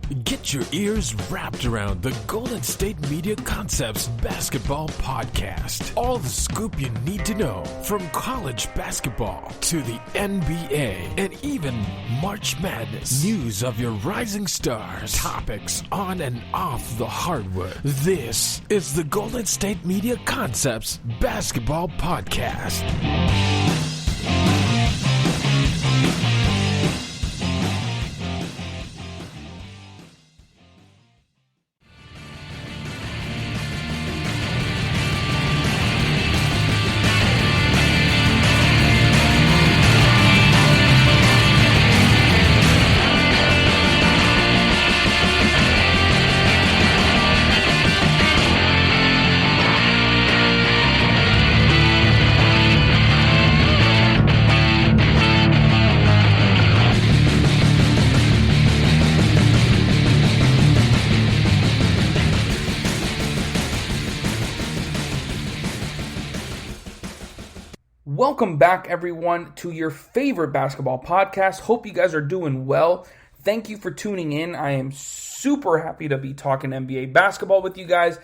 Get your ears wrapped around the Golden State Media Concepts Basketball Podcast. All the scoop you need to know from college basketball to the NBA and even March Madness. News of your rising stars. Topics on and off the hardwood. This is the Golden State Media Concepts Basketball Podcast. Welcome back, everyone, to your favorite basketball podcast. Hope you guys are doing well. Thank you for tuning in. I am super happy to be talking NBA basketball with you guys.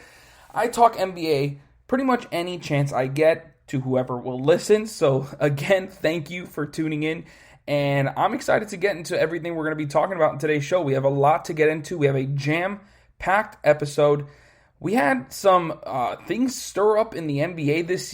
I talk NBA pretty much any chance I get to whoever will listen. So, again, thank you for tuning in. And I'm excited to get into everything we're going to be talking about in today's show. We have a lot to get into. We have a jam-packed episode. We had some things stir up in the NBA this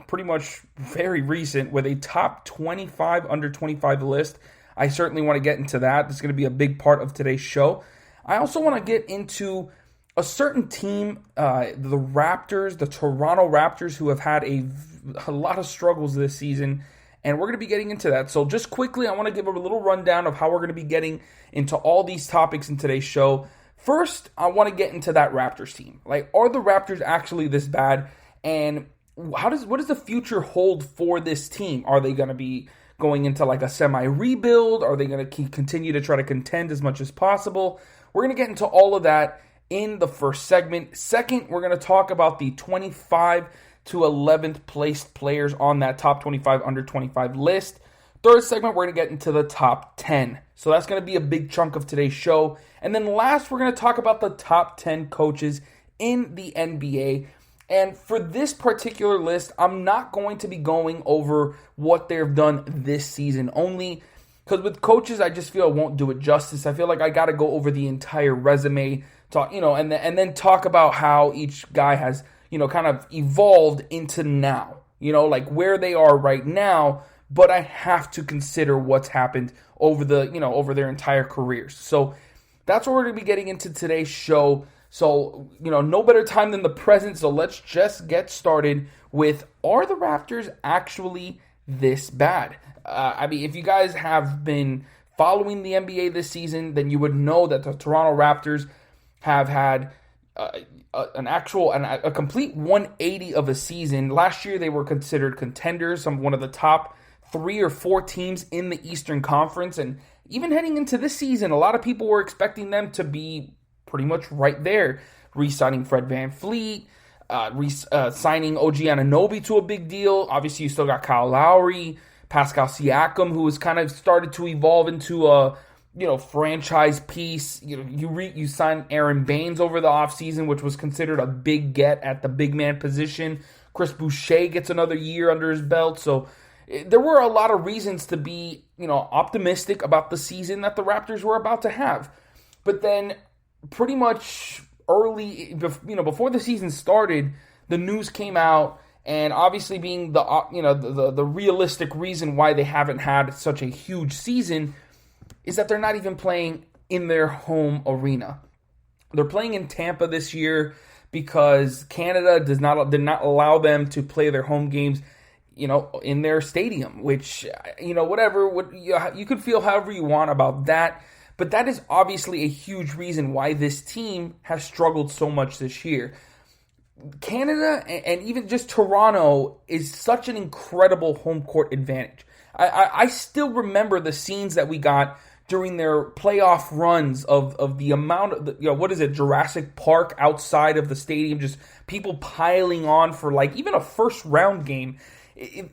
pretty much very recent with a top 25 under 25 list. I certainly want to get into that. This is going to be a big part of today's show. I also want to get into a certain team, the Raptors, the Toronto Raptors, who have had a lot of struggles this season, and we're going to be getting into that. So just quickly, I want to give a little rundown of how we're going to be getting into all these topics in today's show. First, I want to get into that Raptors team. Like, are the Raptors actually this bad? And what does the future hold for this team? Are they going to be going into like a semi-rebuild? Are they going to continue to try to contend as much as possible? We're going to get into all of that in the first segment. Second, we're going to talk about the 25 to 11th placed players on that top 25 under 25 list. Third segment, we're going to get into the top 10. So that's going to be a big chunk of today's show. And then last, we're going to talk about the top 10 coaches in the NBA. And for this particular list, I'm not going to be going over what they've done this season only, because with coaches, I just feel it won't do it justice. I feel like I got to go over the entire resume, talk, and then talk about how each guy has, kind of evolved into now, like where they are right now. But I have to consider what's happened over their entire careers. So that's what we're going to be getting into today's show. So, no better time than the present. So let's just get started with, are the Raptors actually this bad? If you guys have been following the NBA this season, then you would know that the Toronto Raptors have had a complete 180 of a season. Last year, they were considered contenders, one of the top 3 or 4 teams in the Eastern Conference, and even heading into this season, a lot of people were expecting them to be pretty much right there, re-signing Fred VanVleet, signing OG Anunoby to a big deal. Obviously, you still got Kyle Lowry, Pascal Siakam, who has kind of started to evolve into a franchise piece. You signed Aaron Baines over the offseason, which was considered a big get at the big man position. Chris Boucher gets another year under his belt, so there were a lot of reasons to be, optimistic about the season that the Raptors were about to have. But then pretty much early, before the season started, the news came out, and obviously being the realistic reason why they haven't had such a huge season is that they're not even playing in their home arena. They're playing in Tampa this year because Canada did not allow them to play their home games in their stadium, which, whatever, you could feel however you want about that. But that is obviously a huge reason why this team has struggled so much this year. Canada and even just Toronto is such an incredible home court advantage. I still remember the scenes that we got during their playoff runs of the amount of, Jurassic Park outside of the stadium, just people piling on for like even a first round game.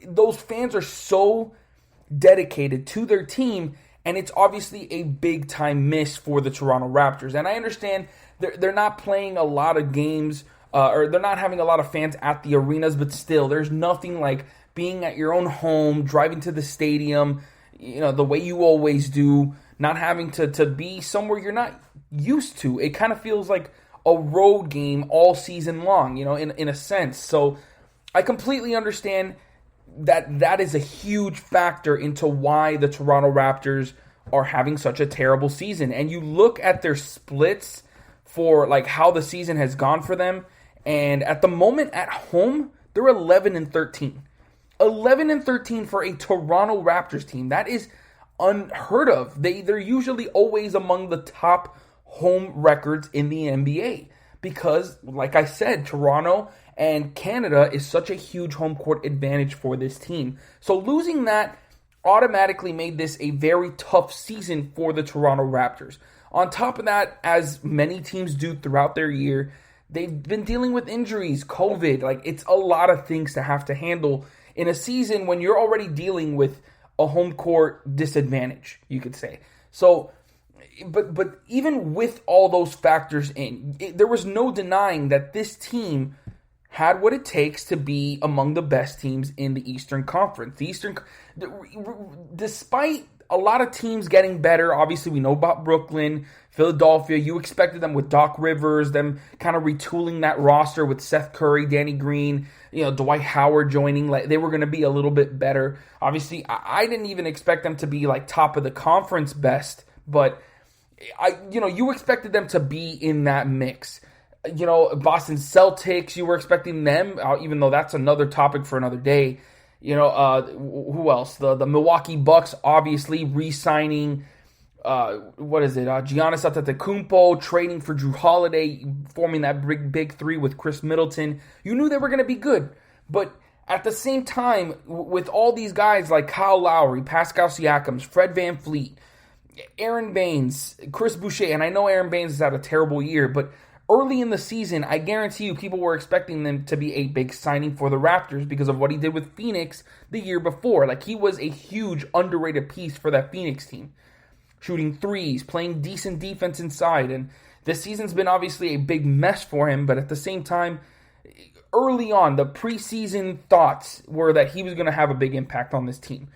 Those fans are so dedicated to their team, And it's obviously a big-time miss for the Toronto Raptors. And I understand they're not playing a lot of games, or they're not having a lot of fans at the arenas, but still, there's nothing like being at your own home, driving to the stadium, the way you always do, not having to be somewhere you're not used to. It kind of feels like a road game all season long, in a sense. So I completely understand that is a huge factor into why the Toronto Raptors are having such a terrible season. And you look at their splits for like how the season has gone for them, and at the moment at home, they're 11-13. 11-13 for a Toronto Raptors team. That is unheard of. They're usually always among the top home records in the NBA because, like I said, Toronto and Canada is such a huge home court advantage for this team. So losing that automatically made this a very tough season for the Toronto Raptors. On top of that, as many teams do throughout their year, they've been dealing with injuries, COVID. Like, it's a lot of things to have to handle in a season when you're already dealing with a home court disadvantage, you could say. So, but even with all those factors in, there was no denying that this team had what it takes to be among the best teams in the Eastern Conference. Despite a lot of teams getting better, obviously we know about Brooklyn, Philadelphia. You expected them with Doc Rivers, them kind of retooling that roster with Seth Curry, Danny Green, Dwight Howard joining. Like, they were going to be a little bit better. Obviously, I didn't even expect them to be like top of the conference best, but you expected them to be in that mix. Boston Celtics, you were expecting them, even though that's another topic for another day. Who else? The Milwaukee Bucks, obviously, re-signing, Giannis Antetokounmpo, trading for Jrue Holiday, forming that big three with Chris Middleton. You knew they were going to be good. But at the same time, with all these guys like Kyle Lowry, Pascal Siakam, Fred VanVleet, Aaron Baines, Chris Boucher, and I know Aaron Baines has had a terrible year, but early in the season, I guarantee you people were expecting them to be a big signing for the Raptors because of what he did with Phoenix the year before. Like, he was a huge underrated piece for that Phoenix team. Shooting threes, playing decent defense inside, and this season's been obviously a big mess for him, but at the same time, early on, the preseason thoughts were that he was going to have a big impact on this team.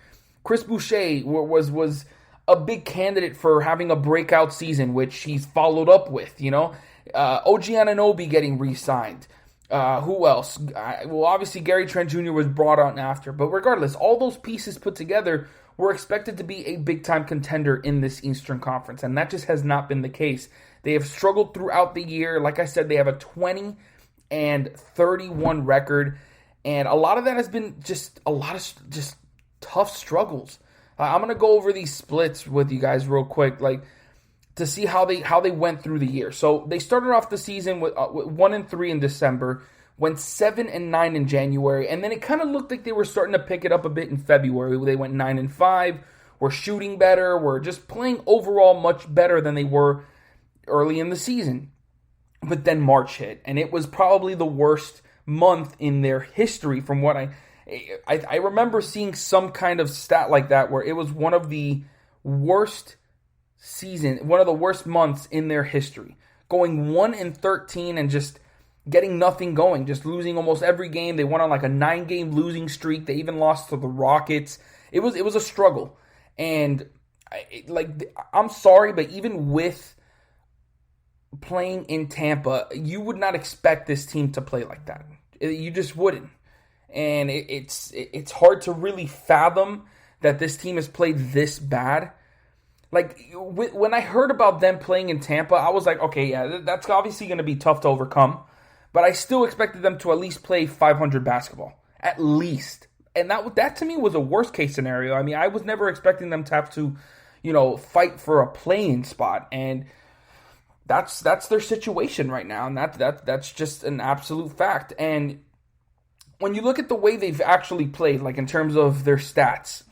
Chris Boucher was a big candidate for having a breakout season, which he's followed up with, OG Anunoby getting re-signed. Who else? Obviously Gary Trent Jr. was brought on after. But regardless, all those pieces put together were expected to be a big-time contender in this Eastern Conference. And that just has not been the case. They have struggled throughout the year. Like I said, they have a 20-31 record. And a lot of that has been just a lot of just tough struggles. I'm going to go over these splits with you guys real quick, to see how they went through the year. So they started off the season with 1-3 in December, went 7-9 in January, and then it kind of looked like they were starting to pick it up a bit in February. They went 9-5, were shooting better, were just playing overall much better than they were early in the season. But then March hit, and it was probably the worst month in their history from what I remember seeing some kind of stat like that where it was one of the worst months in their history. Going 1-13 and just getting nothing going, just losing almost every game. They went on like a 9-game losing streak. They even lost to the Rockets. It was a struggle. And I'm sorry, but even with playing in Tampa, you would not expect this team to play like that. You just wouldn't. And it's hard to really fathom that this team has played this bad. Like, when I heard about them playing in Tampa, I was like, okay, yeah, that's obviously going to be tough to overcome. But I still expected them to at least play 500 basketball. At least. And that to me was a worst case scenario. I mean, I was never expecting them to have to, fight for a play-in spot. And that's their situation right now. And that's just an absolute fact. And when you look at the way they've actually played, like in terms of their stats,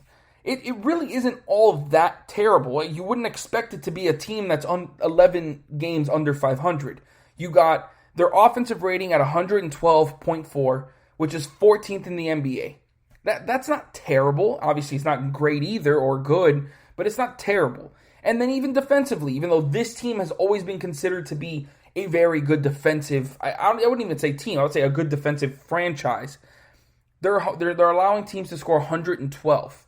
it really isn't all that terrible. You wouldn't expect it to be a team that's on 11 games under 500. You got their offensive rating at 112.4, which is 14th in the NBA. That's not terrible. Obviously, it's not great either or good, but it's not terrible. And then even defensively, even though this team has always been considered to be a very good defensive, I wouldn't even say team, I would say a good defensive franchise, they're allowing teams to score 112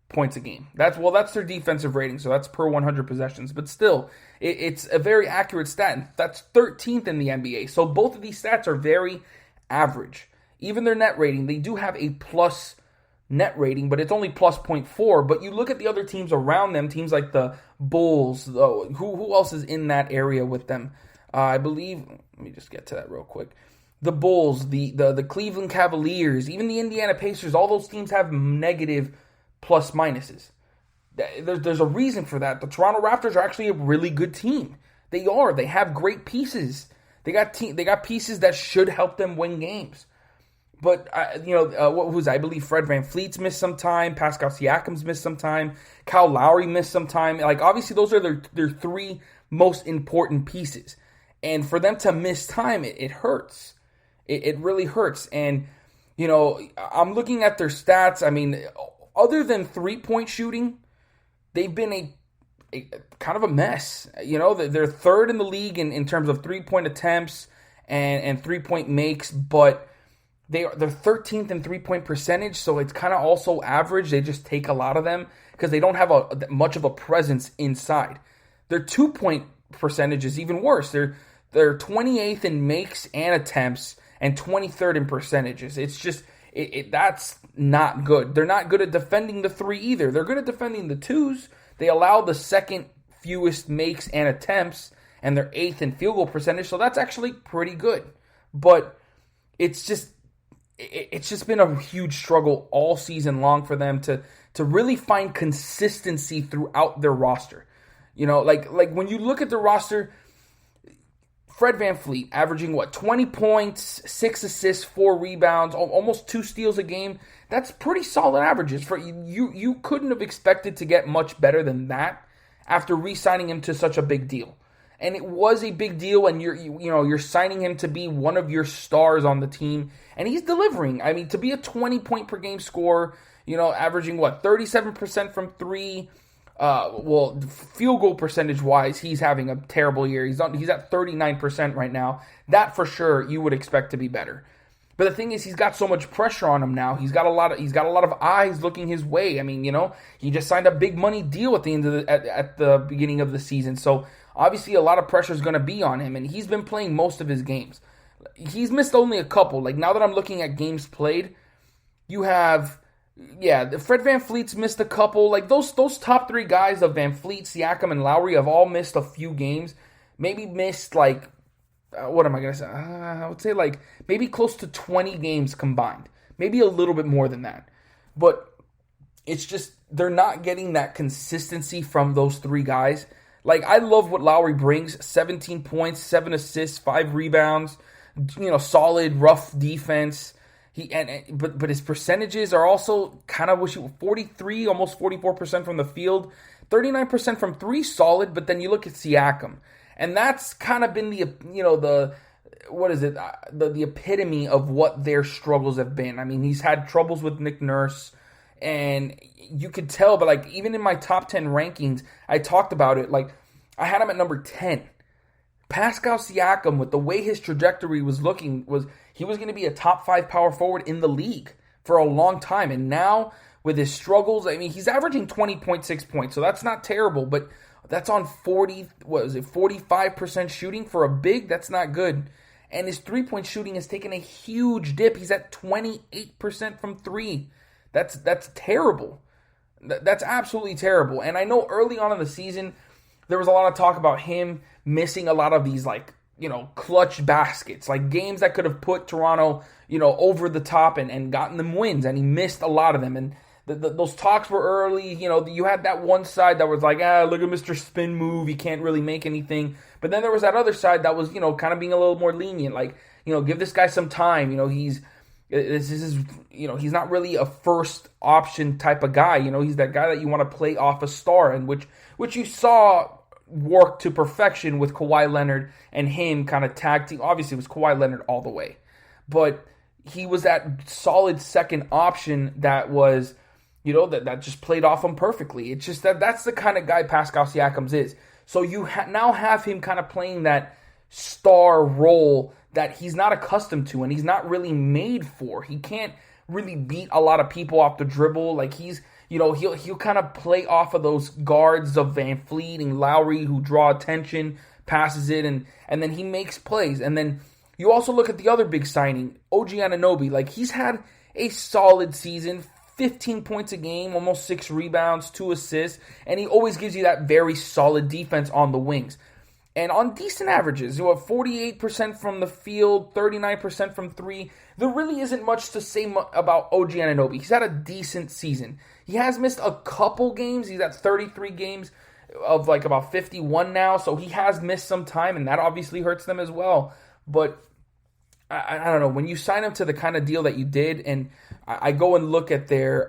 points a game. That's their defensive rating, so that's per 100 possessions. But still, it's a very accurate stat, and that's 13th in the NBA. So both of these stats are very average. Even their net rating, they do have a plus net rating, but it's only plus 0.4. But you look at the other teams around them, teams like the Bulls, who else is in that area with them? I believe, let me just get to that real quick. The Bulls, the Cleveland Cavaliers, even the Indiana Pacers, all those teams have negative plus minuses. There's a reason for that. The Toronto Raptors are actually a really good team. They are. They have great pieces. They got pieces that should help them win games. But I believe Fred VanVleet's missed some time. Pascal Siakam's missed some time. Kyle Lowry missed some time. Like, obviously, those are their three most important pieces. And for them to miss time, it hurts. It really hurts. And, I'm looking at their stats. I mean, other than three-point shooting, they've been a kind of a mess. They're third in the league in terms of three-point attempts and three-point makes, but they're 13th in three-point percentage, so it's kind of also average. They just take a lot of them because they don't have much of a presence inside. Their two-point percentage is even worse. They're 28th in makes and attempts and 23rd in percentages. It's just that's not good. They're not good at defending the three either. They're good at defending the twos. They allow the second fewest makes and attempts, and they're 8th in field goal percentage, so that's actually pretty good. But it's just been a huge struggle all season long for them to really find consistency throughout their roster. Like when you look at the roster, Fred VanVleet averaging 20 points, 6 assists, 4 rebounds, almost 2 steals a game. That's pretty solid averages. For you couldn't have expected to get much better than that after re-signing him to such a big deal. And it was a big deal, and you're signing him to be one of your stars on the team, and he's delivering. I mean, to be a 20-point per game scorer, averaging 37% from 3. Field goal percentage wise, he's having a terrible year. He's at 39% right now. That for sure you would expect to be better. But the thing is, he's got so much pressure on him now. He's got a lot of eyes looking his way. I mean, he just signed a big money deal at the end of at the beginning of the season. So obviously a lot of pressure is going to be on him, and he's been playing most of his games. He's missed only a couple. Like, now that I'm looking at games played, you have Fred VanVleet's missed a couple. Like, those top three guys of VanVleet, Siakam, and Lowry have all missed a few games. Maybe missed what am I going to say? I would say maybe close to 20 games combined. Maybe a little bit more than that. But it's just they're not getting that consistency from those three guys. Like, I love what Lowry brings. 17 points, 7 assists, 5 rebounds, solid, rough defense. But his percentages are also kind of 43, almost 44% from the field, 39% from 3, solid. But then you look at Siakam, and that's kind of been the epitome of what their struggles have been. I mean, he's had troubles with Nick Nurse, and you could tell. But even in my top 10 rankings, I talked about it. I had him at number 10. Pascal Siakam, with the way his trajectory was looking, he was going to be a top 5 power forward in the league for a long time. And now, with his struggles, I mean, he's averaging 20.6 points, so that's not terrible, but that's on 45% shooting for a big. That's not good. And his three-point shooting has taken a huge dip. He's at 28% from 3. That's terrible. That's absolutely terrible. And I know early on in the season, there was a lot of talk about him missing a lot of these, clutch baskets, games that could have put Toronto, over the top and gotten them wins, and he missed a lot of them. And those talks were early. You had that one side that was look at Mr. Spin Move, he can't really make anything. But then there was that other side that was, kind of being a little more lenient, give this guy some time. He's not really a first option type of guy. He's that guy that you want to play off a star, and which you saw work to perfection with Kawhi Leonard and him kind of tag team. Obviously, it was Kawhi Leonard all the way, but he was that solid second option that was, that just played off him perfectly. It's just that's the kind of guy Pascal Siakam is. So you now have him kind of playing that star role that he's not accustomed to and he's not really made for. He can't really beat a lot of people off the dribble. Like he'll kind of play off of those guards of Van Fleet and Lowry who draw attention, passes it, and then he makes plays. And then you also look at the other big signing, OG Anunoby. Like he's had a solid season, 15 points a game, almost 6 rebounds, 2 assists, and he always gives you that very solid defense on the wings. And on decent averages, 48% from the field, 39% from 3. There really isn't much to say about OG Anunoby. He's had a decent season. He has missed a couple games. He's at 33 games of like about 51 now, so he has missed some time, and that obviously hurts them as well. But I don't know, when you sign him to the kind of deal that you did, and I go and look at their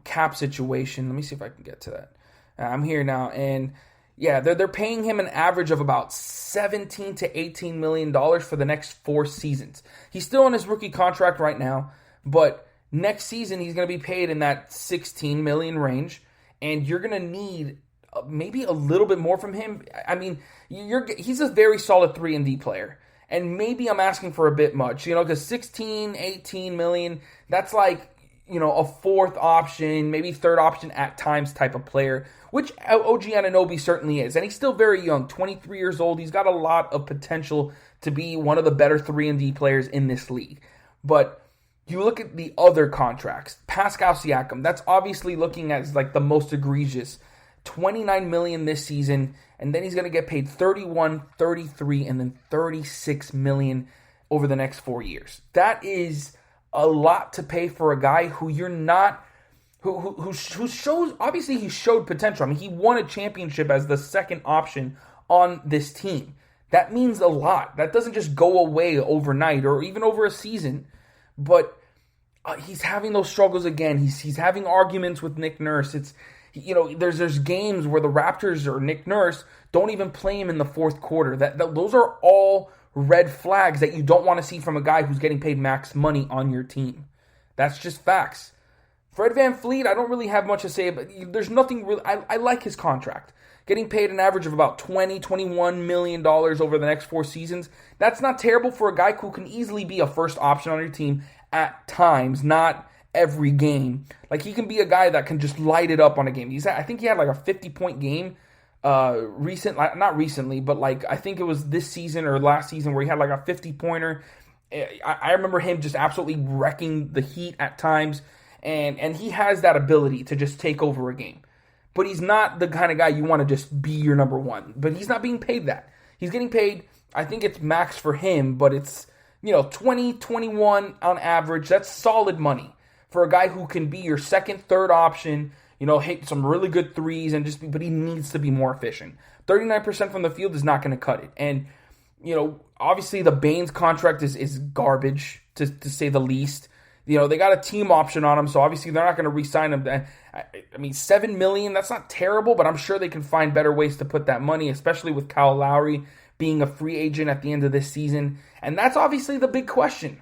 cap situation. Let me see if I can get to that. I'm here now, and yeah, they're paying him an average of about 17 to $18 million for the next 4 seasons. He's still on his rookie contract right now, but next season he's going to be paid in that 16 million range, and you're going to need maybe a little bit more from him. I mean, he's a very solid 3-and-D player. And maybe I'm asking for a bit much, because 16, 18 million, that's like, a 4th option, maybe 3rd option at times type of player, which OG Anunoby certainly is. And he's still very young, 23 years old. He's got a lot of potential to be one of the better 3-and-D players in this league. But you look at the other contracts, Pascal Siakam, that's obviously looking at like the most egregious. 29 million this season, and then he's going to get paid 31, 33, and then 36 million over the next 4 years. That is a lot to pay for a guy who you're not, who shows, obviously he showed potential. I mean, he won a championship as the 2nd option on this team. That means a lot. That doesn't just go away overnight or even over a season, but he's having those struggles again. He's having arguments with Nick Nurse. There's games where the Raptors or Nick Nurse don't even play him in the 4th quarter. Those are all red flags that you don't want to see from a guy who's getting paid max money on your team. That's just facts. Fred Van Fleet, I don't really have much to say, but there's nothing really. I like his contract. Getting paid an average of about $21 million over the next 4 seasons. That's not terrible for a guy who can easily be a first option on your team at times, not every game. Like, he can be a guy that can just light it up on a game. I think he had like a 50-point game not recently, but like I think it was this season or last season where he had like a 50-pointer. I remember him just absolutely wrecking the Heat at times, and he has that ability to just take over a game. But he's not the kind of guy you want to just be your number one. But he's not being paid that. He's getting paid, I think it's max for him, but it's 20, 21 on average. That's solid money for a guy who can be your 2nd, 3rd option, hit some really good threes, but he needs to be more efficient. 39% from the field is not going to cut it. And, obviously the Baines contract is garbage, to say the least. They got a team option on him, so obviously they're not going to re-sign him. I mean, $7 million, that's not terrible, but I'm sure they can find better ways to put that money, especially with Kyle Lowry being a free agent at the end of this season. And that's obviously the big question.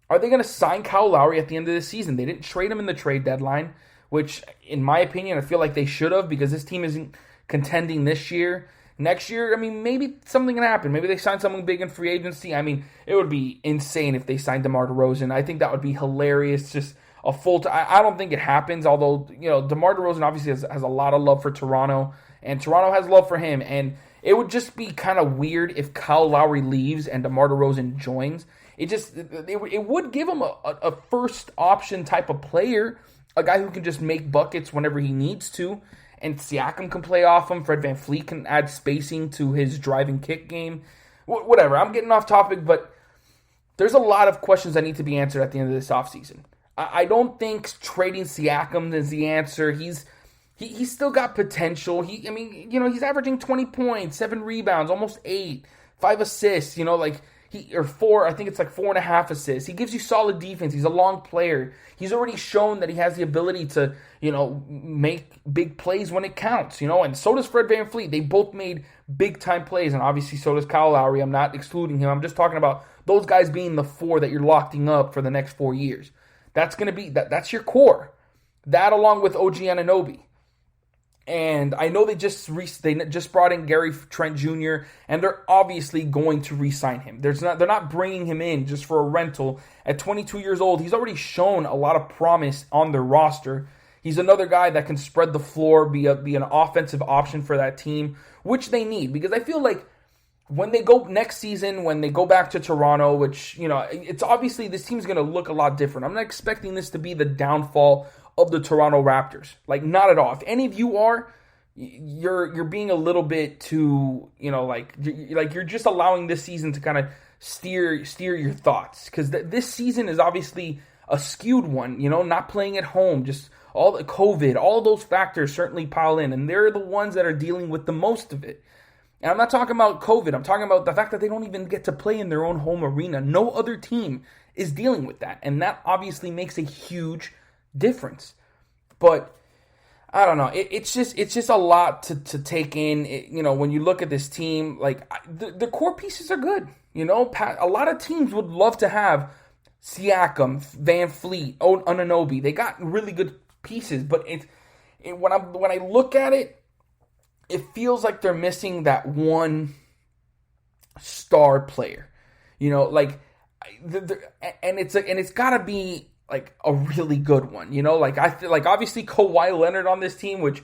Are they going to sign Kyle Lowry at the end of this season? They didn't trade him in the trade deadline, which, in my opinion, I feel like they should have, because this team isn't contending this year. Next year, I mean, maybe something can happen. Maybe they sign something big in free agency. I mean, it would be insane if they signed DeMar DeRozan. I think that would be hilarious. Just a I don't think it happens, although, DeMar DeRozan obviously has a lot of love for Toronto, and Toronto has love for him. And it would just be kind of weird if Kyle Lowry leaves and DeMar DeRozan joins. It would give him a first option type of player, a guy who can just make buckets whenever he needs to. And Siakam can play off him. Fred Van Fleet can add spacing to his driving kick game. Whatever, I'm getting off topic, but there's a lot of questions that need to be answered at the end of this offseason. I don't think trading Siakam is the answer. He's still got potential. He's averaging 20 points, 7 rebounds, almost 8, 5 assists, or 4, I think it's like 4.5 assists. He gives you solid defense. He's a long player. He's already shown that he has the ability to, make big plays when it counts, and so does Fred Van Fleet. They both made big-time plays, and obviously so does Kyle Lowry. I'm not excluding him. I'm just talking about those guys being the 4 that you're locking up for the next 4 years. That's going to be, that's your core. That along with OG Anunoby. And I know they just brought in Gary Trent Jr., and they're obviously going to re-sign him. They're not bringing him in just for a rental. At 22 years old, he's already shown a lot of promise on their roster. He's another guy that can spread the floor, be an offensive option for that team, which they need. Because I feel like when they go next season, when they go back to Toronto, which, it's obviously this team's going to look a lot different. I'm not expecting this to be the downfall of the Toronto Raptors. Like, not at all. If any of you are, you're being a little bit too, you're just allowing this season to kind of steer your thoughts. Because this season is obviously a skewed one, not playing at home, just all the COVID, all those factors certainly pile in, and they're the ones that are dealing with the most of it. And I'm not talking about COVID. I'm talking about the fact that they don't even get to play in their own home arena. No other team is dealing with that, and that obviously makes a huge difference. But I don't know. It's just a lot to take in. When you look at this team, like the core pieces are good. A lot of teams would love to have Siakam, Van Fleet, Anunoby. They got really good pieces, but when I look at it, it feels like they're missing that one star player. And it's got to be like a really good one. I feel like obviously Kawhi Leonard on this team, which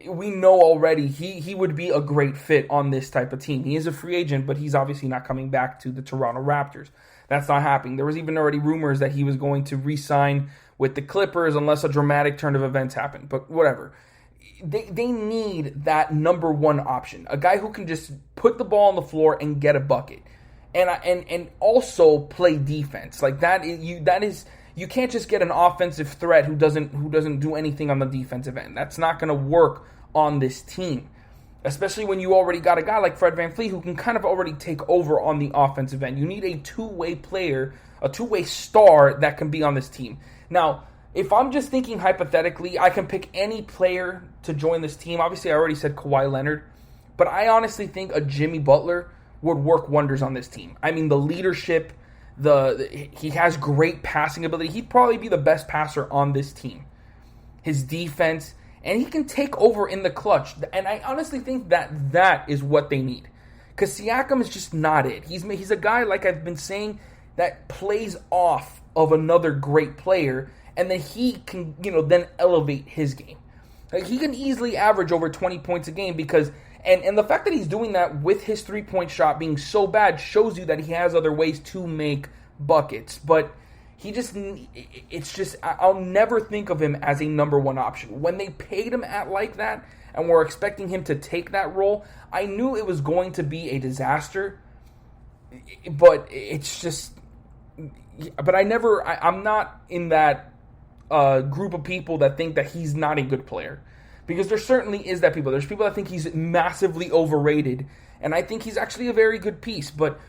we know already he would be a great fit on this type of team. He is a free agent, but he's obviously not coming back to the Toronto Raptors. That's not happening. There was even already rumors that he was going to re-sign with the Clippers unless a dramatic turn of events happened. But whatever. They need that number one option. A guy who can just put the ball on the floor and get a bucket. And also play defense. Like that is you can't just get an offensive threat who doesn't do anything on the defensive end. That's not going to work on this team. Especially when you already got a guy like Fred VanVleet who can kind of already take over on the offensive end. You need a two-way player, a two-way star that can be on this team. Now, if I'm just thinking hypothetically, I can pick any player to join this team. Obviously, I already said Kawhi Leonard. But I honestly think a Jimmy Butler would work wonders on this team. I mean, the leadership, he has great passing ability. He'd probably be the best passer on this team. His defense, and he can take over in the clutch. And I honestly think that is what they need. Because Siakam is just not it. He's a guy, like I've been saying, that plays off of another great player, and then he can, then elevate his game. Like, he can easily average over 20 points a game because, and the fact that he's doing that with his three-point shot being so bad shows you that he has other ways to make buckets. But I'll never think of him as a number one option. When they paid him at like that and were expecting him to take that role, I knew it was going to be a disaster. But I'm not in that group of people that think that he's not a good player. Because there certainly is that people. There's people that think he's massively overrated. And I think he's actually a very good piece. But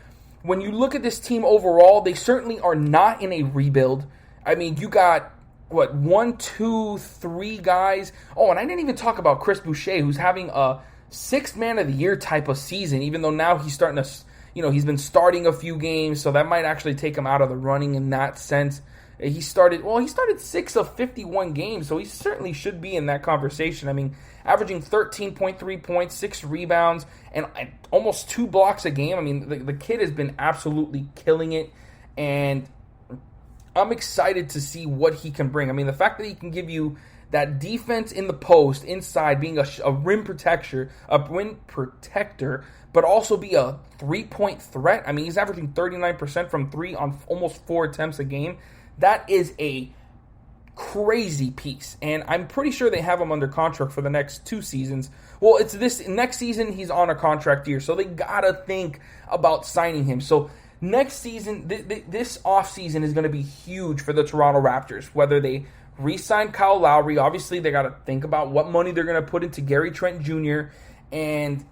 when you look at this team overall, they certainly are not in a rebuild. I mean, you got, 1, 2, 3 guys. Oh, and I didn't even talk about Chris Boucher, who's having a 6th man of the year type of season, even though now he's starting to, he's been starting a few games, so that might actually take him out of the running in that sense. He started 6 of 51 games, so he certainly should be in that conversation. I mean, averaging 13.3 points, 6 rebounds, and almost 2 blocks a game. I mean, the kid has been absolutely killing it, and I'm excited to see what he can bring. I mean, the fact that he can give you that defense in the post, inside, being a rim protector, but also be a 3-point threat. I mean, he's averaging 39% from 3 on almost 4 attempts a game. That is a crazy piece, and I'm pretty sure they have him under contract for the next 2 seasons. Well, it's this next season he's on a contract year, so they gotta think about signing him. So next season, this offseason is going to be huge for the Toronto Raptors. Whether they re-sign Kyle Lowry, obviously they gotta think about what money they're going to put into Gary Trent Jr. and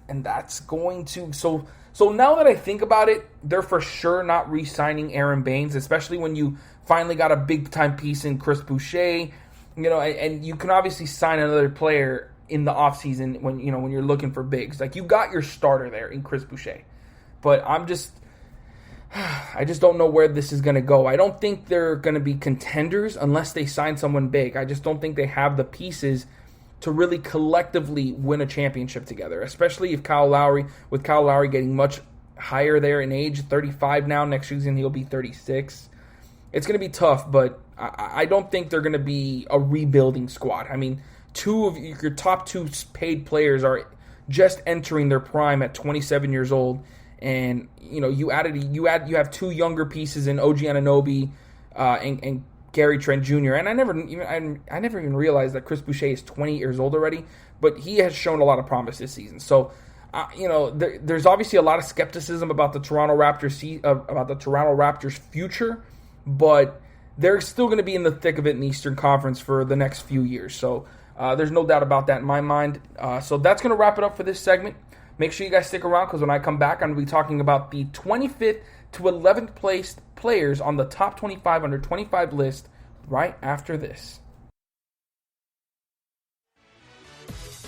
that's going to So now that I think about it, they're for sure not re-signing Aaron Baines, especially when you finally got a big-time piece in Chris Boucher. And you can obviously sign another player in the offseason when you're looking for bigs. Like, you got your starter there in Chris Boucher. But I just don't know where this is going to go. I don't think they're going to be contenders unless they sign someone big. I just don't think they have the pieces to really collectively win a championship together, especially if Kyle Lowry getting much higher there in age, 35 now. Next season he'll be 36. It's going to be tough, but I don't think they're going to be a rebuilding squad. I mean, two of your top two paid players are just entering their prime at 27 years old, and you have two younger pieces in OG Anunoby and Gary Trent Jr. And I never even realized that Chris Boucher is 20 years old already, but he has shown a lot of promise this season. So, there's obviously a lot of skepticism about the Toronto Raptors' future, but they're still going to be in the thick of it in the Eastern Conference for the next few years. So, there's no doubt about that in my mind. So that's going to wrap it up for this segment. Make sure you guys stick around because when I come back, I'm going to be talking about the 25th to 11th placed players on the top 25 under 25 list right after this.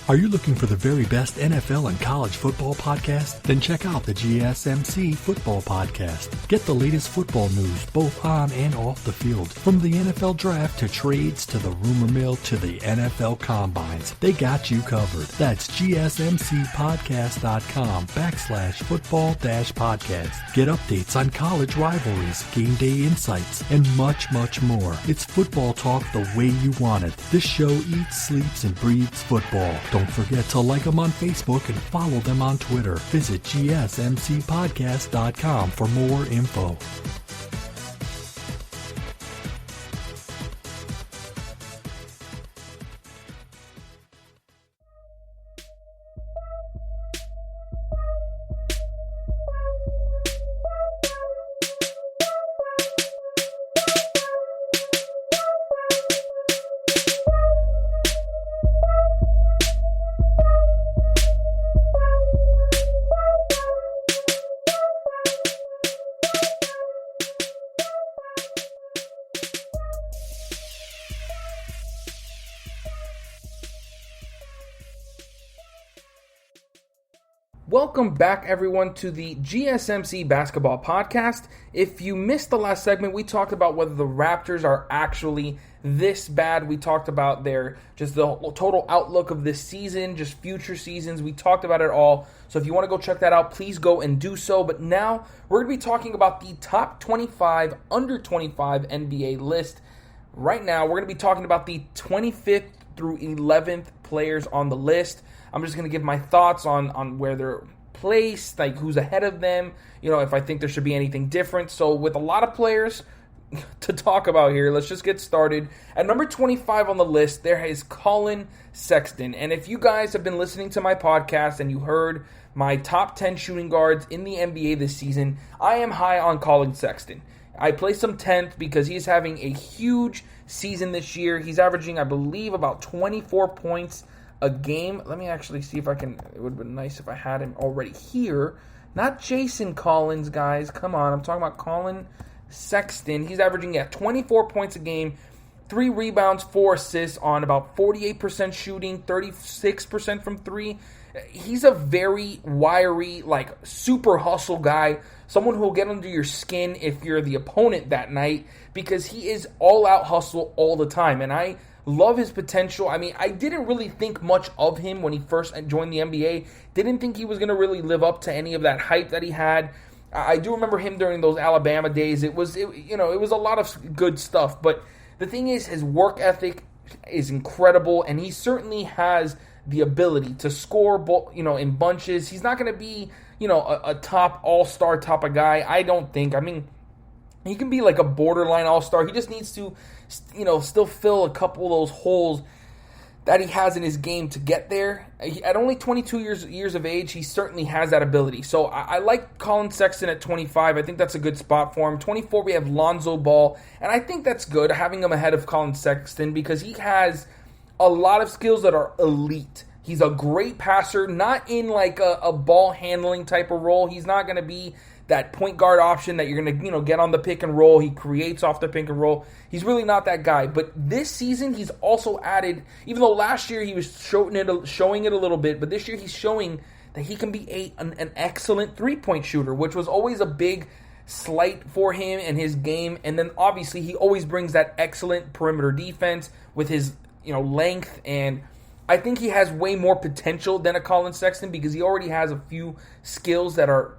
Are you looking for the very best NFL and college football podcast? Then check out the GSMC Football Podcast. Get the latest football news both on and off the field. From the NFL Draft to trades to the rumor mill to the NFL Combines, they got you covered. That's GSMCpodcast.com/football-podcast. Get updates on college rivalries, game day insights, and much, much more. It's football talk the way you want it. This show eats, sleeps, and breathes football. Don't forget to like them on Facebook and follow them on Twitter. Visit GSMCpodcast.com for more info. Welcome back, everyone, to the GSMC Basketball Podcast. If you missed the last segment, we talked about whether the Raptors are actually this bad. We talked about the total outlook of this season, just future seasons. We talked about it all. So if you want to go check that out, please go and do so. But now we're going to be talking about the top 25 under 25 NBA list. Right now, we're going to be talking about the 25th through 11th players on the list. I'm just going to give my thoughts on where they're placed, like who's ahead of them, if I think there should be anything different. So with a lot of players to talk about here, let's just get started. At number 25 on the list, there is Colin Sexton. And if you guys have been listening to my podcast and you heard my top 10 shooting guards in the NBA this season, I am high on Colin Sexton. I placed him 10th because he's having a huge season this year. He's averaging, I believe, about 24 points a game. Let me actually see if I can. It would have been nice if I had him already here. Not Jason Collins, guys. Come on. I'm talking about Colin Sexton. He's averaging 24 points a game, 3 rebounds, 4 assists on about 48% shooting, 36% from 3. He's a very wiry, super hustle guy. Someone who will get under your skin if you're the opponent that night because he is all-out hustle all the time. And I love his potential. I mean, I didn't really think much of him when he first joined the NBA. Didn't think he was going to really live up to any of that hype that he had. I do remember him during those Alabama days. It was a lot of good stuff. But the thing is, his work ethic is incredible, and he certainly has the ability to score, in bunches. He's not going to be, a top all-star type of guy, I don't think. I mean, he can be like a borderline all-star. He just needs to, still fill a couple of those holes that he has in his game to get there. At only 22 years of age, he certainly has that ability. So I like Colin Sexton at 25. I think that's a good spot for him. 24, we have Lonzo Ball, and I think that's good, having him ahead of Colin Sexton, because he has a lot of skills that are elite. He's a great passer, not in like a ball handling type of role. He's not going to be that point guard option that you're going to, get on the pick and roll. He creates off the pick and roll. He's really not that guy. But this season, he's also added, even though last year he was showing it a little bit, but this year he's showing that he can be an excellent three-point shooter, which was always a big slight for him and his game. And then obviously he always brings that excellent perimeter defense with his length, and I think he has way more potential than a Colin Sexton because he already has a few skills that are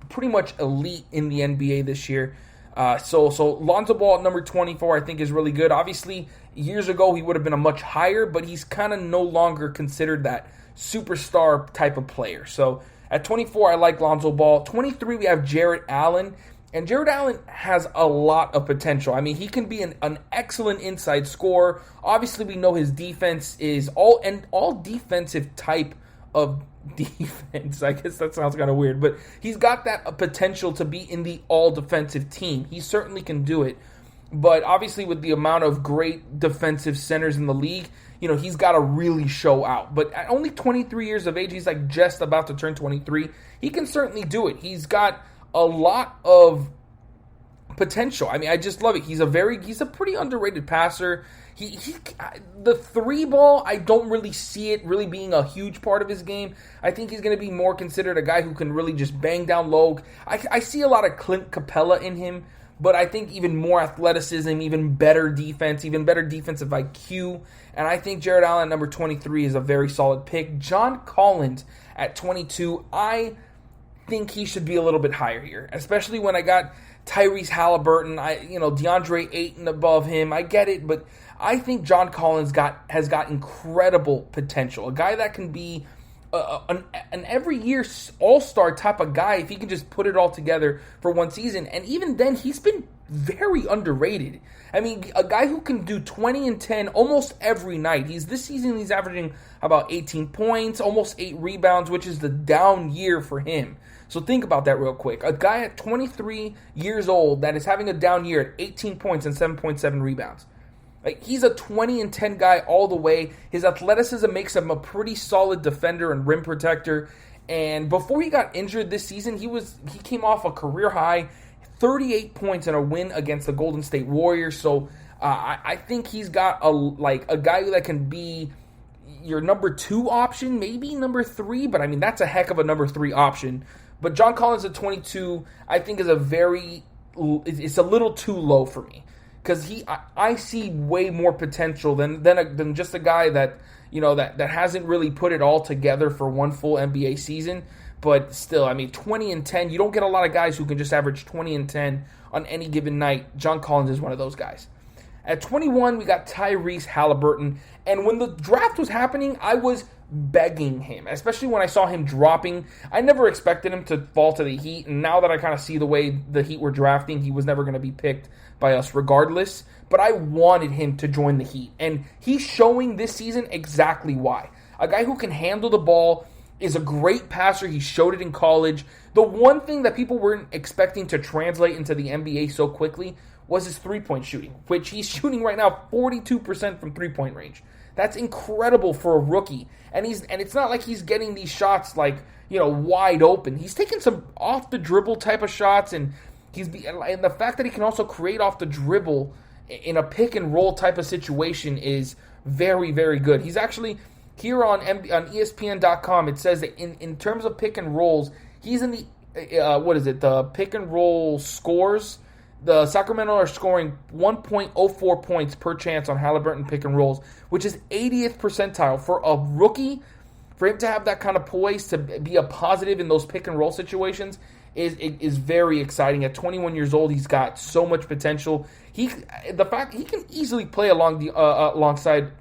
pretty much elite in the NBA this year. So Lonzo Ball at number 24 I think is really good. Obviously, years ago he would have been a much higher, but he's kind of no longer considered that superstar type of player. So at 24, I like Lonzo Ball. 23, we have Jarrett Allen. And Jarrett Allen has a lot of potential. I mean, he can be an excellent inside scorer. Obviously, we know his defense is all defensive type of defense. I guess that sounds kind of weird, but he's got that potential to be in the all-defensive team. He certainly can do it. But obviously, with the amount of great defensive centers in the league, he's got to really show out. But at only 23 years of age, he's like just about to turn 23. He can certainly do it. He's got a lot of potential. I mean, I just love it. He's a pretty underrated passer. The three ball, I don't really see it really being a huge part of his game. I think he's going to be more considered a guy who can really just bang down low. I see a lot of Clint Capella in him, but I think even more athleticism, even better defense, even better defensive IQ. And I think Jarrett Allen at number 23 is a very solid pick. John Collins at 22, I think he should be a little bit higher here, especially when I got Tyrese Halliburton, DeAndre Ayton above him. I get it, but I think John Collins has got incredible potential. A guy that can be an every year all-star type of guy if he can just put it all together for one season. And even then, he's been very underrated. I mean, a guy who can do 20 and 10 almost every night. This season he's averaging about 18 points, almost 8 rebounds, which is the down year for him. So think about that real quick. A guy at 23 years old that is having a down year at 18 points and 7.7 rebounds. Like, he's a 20 and 10 guy all the way. His athleticism makes him a pretty solid defender and rim protector. And before he got injured this season, he came off a career high 38 points in a win against the Golden State Warriors. So I think he's got a guy that can be your number 2 option, maybe number 3, but I mean that's a heck of a number 3 option. But John Collins at 22, I think is it's a little too low for me because I see way more potential than just a guy that that hasn't really put it all together for one full NBA season. But still, I mean, 20 and 10, you don't get a lot of guys who can just average 20 and 10 on any given night. John Collins is one of those guys. At 21, we got Tyrese Halliburton. And when the draft was happening, I was begging him, especially when I saw him dropping. I never expected him to fall to the Heat. And now that I kind of see the way the Heat were drafting, he was never going to be picked by us regardless. But I wanted him to join the Heat. And he's showing this season exactly why. A guy who can handle the ball, is a great passer. He showed it in college. The one thing that people weren't expecting to translate into the NBA so quickly was his three-point shooting, which he's shooting right now 42% from three-point range. That's incredible for a rookie. And it's not like he's getting these shots like, wide open. He's taking some off the dribble type of shots, and and the fact that he can also create off the dribble in a pick and roll type of situation is very, very good. He's actually here on ESPN.com, it says that in terms of pick and rolls, he's in the pick and roll scores. The Sacramento are scoring 1.04 points per chance on Halliburton pick and rolls, which is 80th percentile for a rookie. For him to have that kind of poise to be a positive in those pick and roll situations is very exciting. At 21 years old, he's got so much potential. He can easily play alongside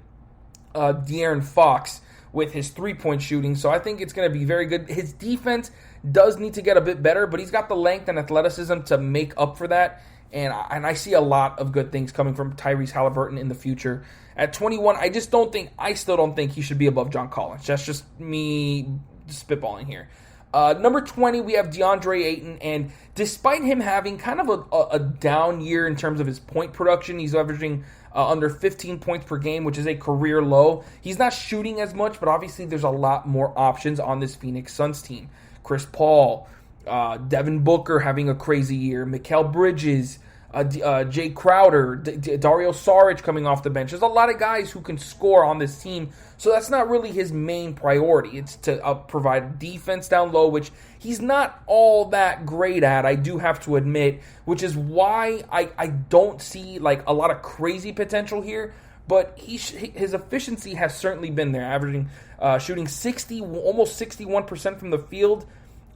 De'Aaron Fox with his three-point shooting, so I think it's going to be very good. His defense does need to get a bit better, but he's got the length and athleticism to make up for that, and I see a lot of good things coming from Tyrese Halliburton in the future. At 21, I still don't think he should be above John Collins. That's just me spitballing here. Number 20, we have DeAndre Ayton, and despite him having kind of a down year in terms of his point production, he's averaging under 15 points per game, which is a career low. He's not shooting as much, but obviously there's a lot more options on this Phoenix Suns team. Chris Paul, Devin Booker having a crazy year, Mikal Bridges, Jay Crowder, Dario Saric coming off the bench. There's a lot of guys who can score on this team, so that's not really his main priority. It's to provide defense down low, which he's not all that great at, I do have to admit, which is why I don't see like a lot of crazy potential here. But his efficiency has certainly been there, averaging shooting almost 61% from the field,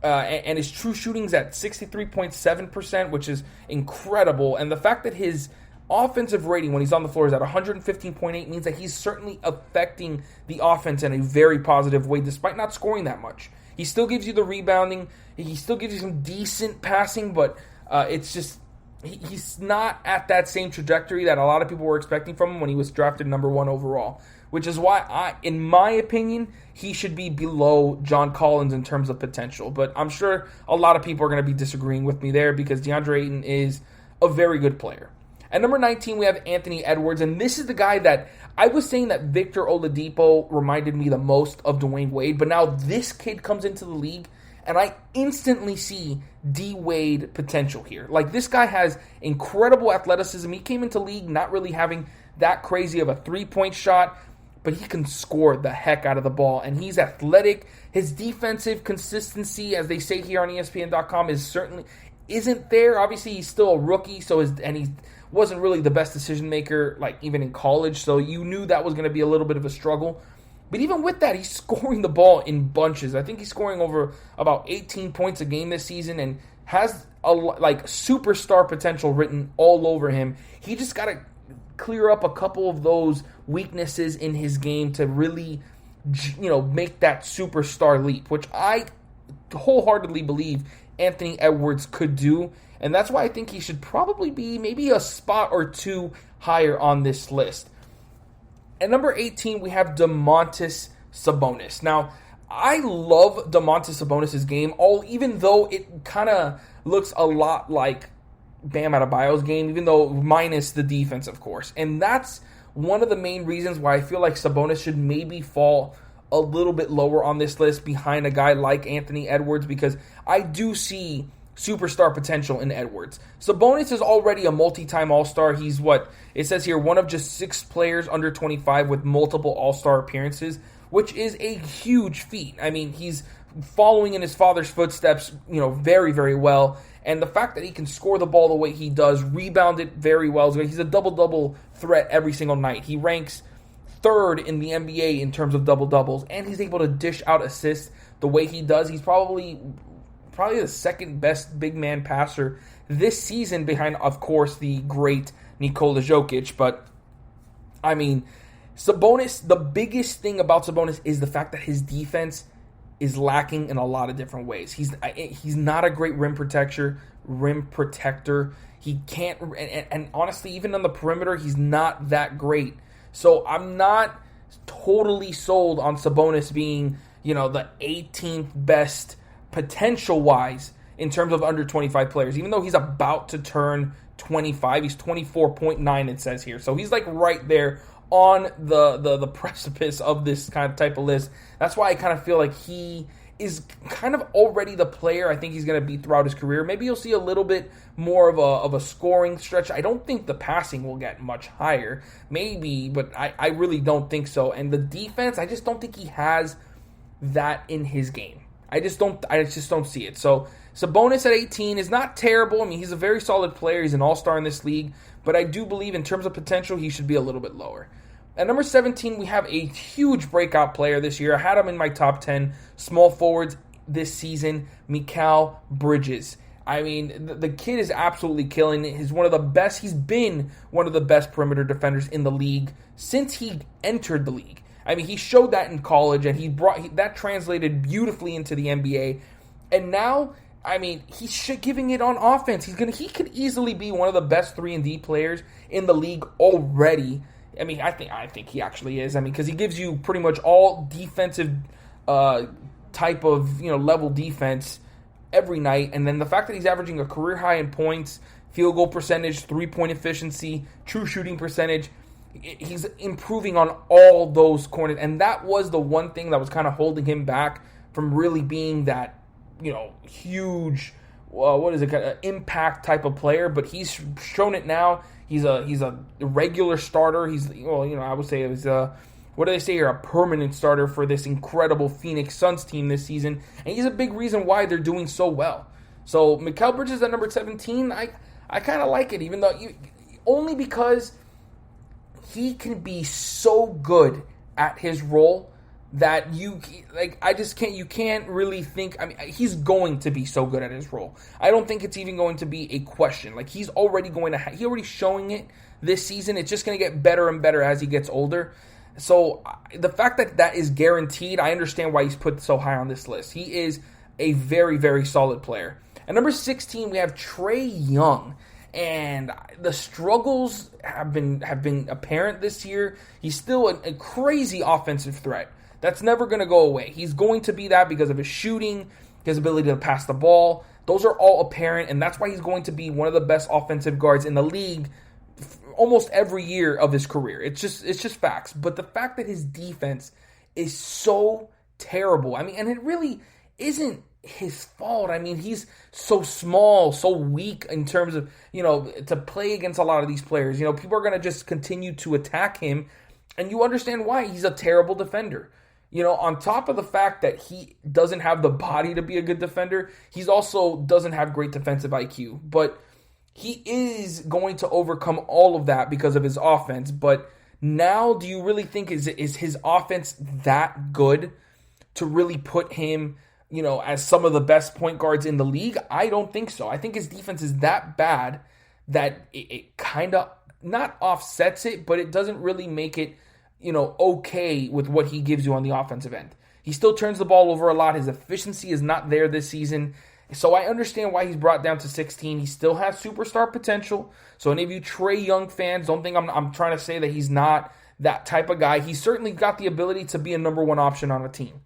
and his true shooting's at 63.7%, which is incredible. And the fact that his offensive rating when he's on the floor is at 115.8 means that he's certainly affecting the offense in a very positive way, despite not scoring that much. He still gives you the rebounding, he still gives you some decent passing, but it's just he's not at that same trajectory that a lot of people were expecting from him when he was drafted number 1 overall, which is why, in my opinion, he should be below John Collins in terms of potential. But I'm sure a lot of people are going to be disagreeing with me there because DeAndre Ayton is a very good player. At number 19, we have Anthony Edwards, and this is the guy that I was saying that Victor Oladipo reminded me the most of Dwayne Wade, but now this kid comes into the league, and I instantly see D-Wade potential here. Like, this guy has incredible athleticism. He came into league not really having that crazy of a three-point shot, but he can score the heck out of the ball, and he's athletic. His defensive consistency, as they say here on ESPN.com, isn't there. Obviously, he's still a rookie, and he wasn't really the best decision maker, like even in college, so you knew that was going to be a little bit of a struggle. But even with that, he's scoring the ball in bunches. I think he's scoring over about 18 points a game this season and has superstar potential written all over him. He just got to clear up a couple of those weaknesses in his game to really, make that superstar leap, which I wholeheartedly believe Anthony Edwards could do. And that's why I think he should probably be maybe a spot or two higher on this list. At number 18, we have Domantas Sabonis. Now, I love Domantas Sabonis' game, even though it kind of looks a lot like Bam Adebayo's game, even though minus the defense, of course. And that's one of the main reasons why I feel like Sabonis should maybe fall a little bit lower on this list behind a guy like Anthony Edwards, because I do see superstar potential in Edwards. Sabonis is already a multi-time All-Star. He's it says here, one of just 6 players under 25 with multiple All-Star appearances, which is a huge feat. I mean, he's following in his father's footsteps, very, very well. And the fact that he can score the ball the way he does, rebound it very well. He's a double-double threat every single night. He ranks 3rd in the NBA in terms of double-doubles, and he's able to dish out assists the way he does. He's probably the second best big man passer this season behind, of course, the great Nikola Jokic. But, I mean, Sabonis, the biggest thing about Sabonis is the fact that his defense is lacking in a lot of different ways. He's not a great rim protector. He can't, and honestly, even on the perimeter, he's not that great. So I'm not totally sold on Sabonis being, the 18th best potential-wise in terms of under 25 players, even though he's about to turn 25. He's 24.9, it says here. So he's right there on the precipice of this kind of type of list. That's why I kind of feel like he is kind of already the player I think he's going to be throughout his career. Maybe you'll see a little bit more of a scoring stretch. I don't think the passing will get much higher. Maybe, but I really don't think so. And the defense, I just don't think he has that in his game. I just don't see it. So Sabonis at 18 is not terrible. I mean, he's a very solid player. He's an all-star in this league. But I do believe in terms of potential, he should be a little bit lower. At number 17, we have a huge breakout player this year. I had him in my top 10 small forwards this season, Mikal Bridges. I mean, the kid is absolutely killing it. He's one of the best. He's been one of the best perimeter defenders in the league since he entered the league. I mean, he showed that in college, and that translated beautifully into the NBA. And now, I mean, he's giving it on offense. He could easily be one of the best 3-and-D players in the league already. I mean, I think he actually is. I mean, because he gives you pretty much all defensive type of level defense every night. And then the fact that he's averaging a career high in points, field goal percentage, 3-point efficiency, true shooting percentage. He's improving on all those corners, and that was the one thing that was kind of holding him back from really being that, huge an impact type of player, but he's shown it now. He's a regular starter. I would say he's what do they say here? A permanent starter for this incredible Phoenix Suns team this season, and he's a big reason why they're doing so well. So Mikal Bridges at number 17, I kind of like it, even though only because he can be so good at his role that you can't really think. I mean, he's going to be so good at his role. I don't think it's even going to be a question. Like, he's already showing it this season. It's just going to get better and better as he gets older. So the fact that is guaranteed, I understand why he's put so high on this list. He is a very, very solid player. At number 16, we have Trae Young. And the struggles have been apparent this year. He's still a crazy offensive threat. That's never going to go away. He's going to be that because of his shooting, his ability to pass the ball. Those are all apparent, and that's why he's going to be one of the best offensive guards in the league almost every year of his career. It's just facts. But the fact that his defense is so terrible, I mean, and it really isn't his fault. I mean, he's so small, so weak in terms of, to play against a lot of these players. People are going to just continue to attack him, and you understand why. He's a terrible defender. On top of the fact that he doesn't have the body to be a good defender, he's also doesn't have great defensive IQ. But he is going to overcome all of that because of his offense. But now, do you really think is his offense that good to really put him, as some of the best point guards in the league? I don't think so. I think his defense is that bad that it kind of not offsets it, but it doesn't really make it, okay with what he gives you on the offensive end. He still turns the ball over a lot. His efficiency is not there this season. So I understand why he's brought down to 16. He still has superstar potential. So any of you Trae Young fans, don't think I'm trying to say that he's not that type of guy. He's certainly got the ability to be a number one option on a team.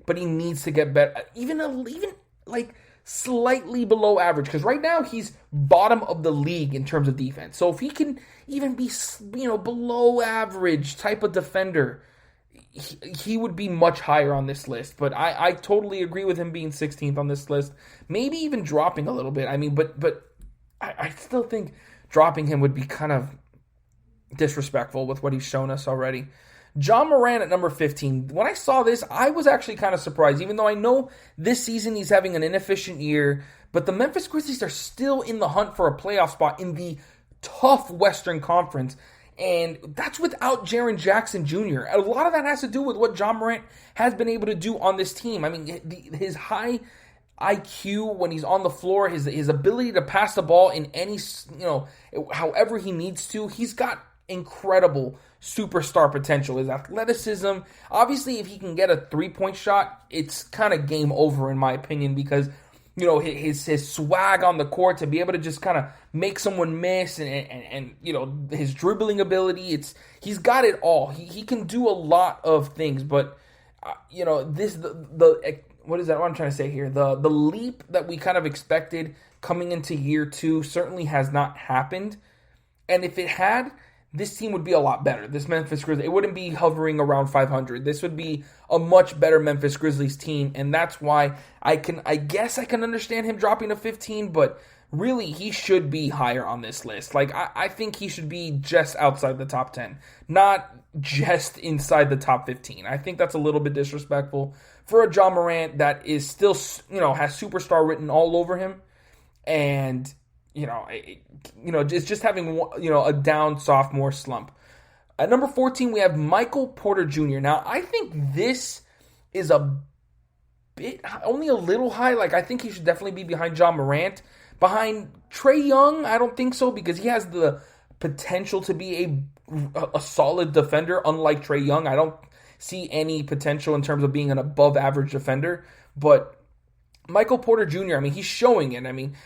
But he needs to get better, even like slightly below average. Because right now he's bottom of the league in terms of defense. So if he can even be, below average type of defender, he would be much higher on this list. But I totally agree with him being 16th on this list. Maybe even dropping a little bit. I mean, but I still think dropping him would be kind of disrespectful with what he's shown us already. John Morant at number 15. When I saw this, I was actually kind of surprised, even though I know this season he's having an inefficient year, but the Memphis Grizzlies are still in the hunt for a playoff spot in the tough Western Conference, and that's without Jaren Jackson Jr. A lot of that has to do with what John Morant has been able to do on this team. I mean, his high IQ when he's on the floor, his ability to pass the ball in any, however he needs to, he's got incredible superstar potential. His athleticism, obviously if he can get a 3-point shot, it's kind of game over in my opinion, because his swag on the court to be able to just kind of make someone miss and his dribbling ability, he's got it all. He can do a lot of things, but what is that? What I'm trying to say here, the leap that we kind of expected coming into year 2 certainly has not happened. And if it had, this team would be a lot better. This Memphis Grizzlies, it wouldn't be hovering around 500. This would be a much better Memphis Grizzlies team, and that's why I guess I can understand him dropping to 15, but really he should be higher on this list. Like, I think he should be just outside the top 10, not just inside the top 15. I think that's a little bit disrespectful for a John Morant that is still, has superstar written all over him, and it's just having, a down sophomore slump. At number 14, we have Michael Porter Jr. Now, I think this is a bit, only a little high. Like, I think he should definitely be behind John Morant. Behind Trae Young, I don't think so, because he has the potential to be a solid defender. Unlike Trae Young, I don't see any potential in terms of being an above average defender. But Michael Porter Jr., I mean, he's showing it. I mean,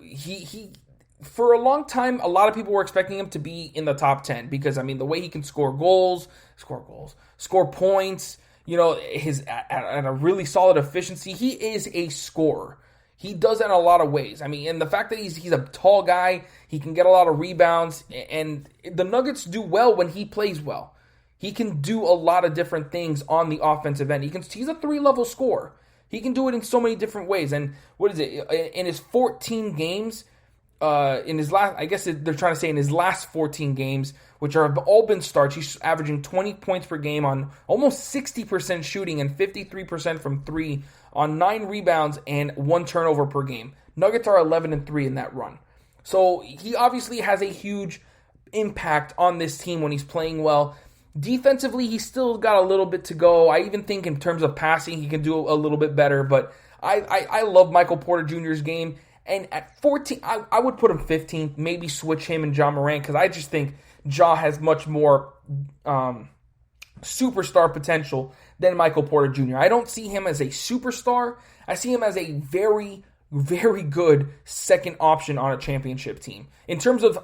he for a long time, a lot of people were expecting him to be in the top 10 because, I mean, the way he can score points, his at a really solid efficiency. He is a scorer. He does that in a lot of ways. I mean, and the fact that he's a tall guy, he can get a lot of rebounds, and the Nuggets do well when he plays well. He can do a lot of different things on the offensive end. He's a 3-level scorer. He can do it in so many different ways. And what is it? In his 14 games, in his last, I guess they're trying to say in his last 14 games, which have all been starts, he's averaging 20 points per game on almost 60% shooting and 53% from 3 on 9 rebounds and 1 turnover per game. Nuggets are 11-3 in that run. So he obviously has a huge impact on this team when he's playing well. Defensively, he's still got a little bit to go. I even think in terms of passing, he can do a little bit better. But I love Michael Porter Jr.'s game. And at 14, I would put him 15th, maybe switch him and Ja Morant, because I just think Ja has much more superstar potential than Michael Porter Jr. I don't see him as a superstar. I see him as a very, very good second option on a championship team in terms of,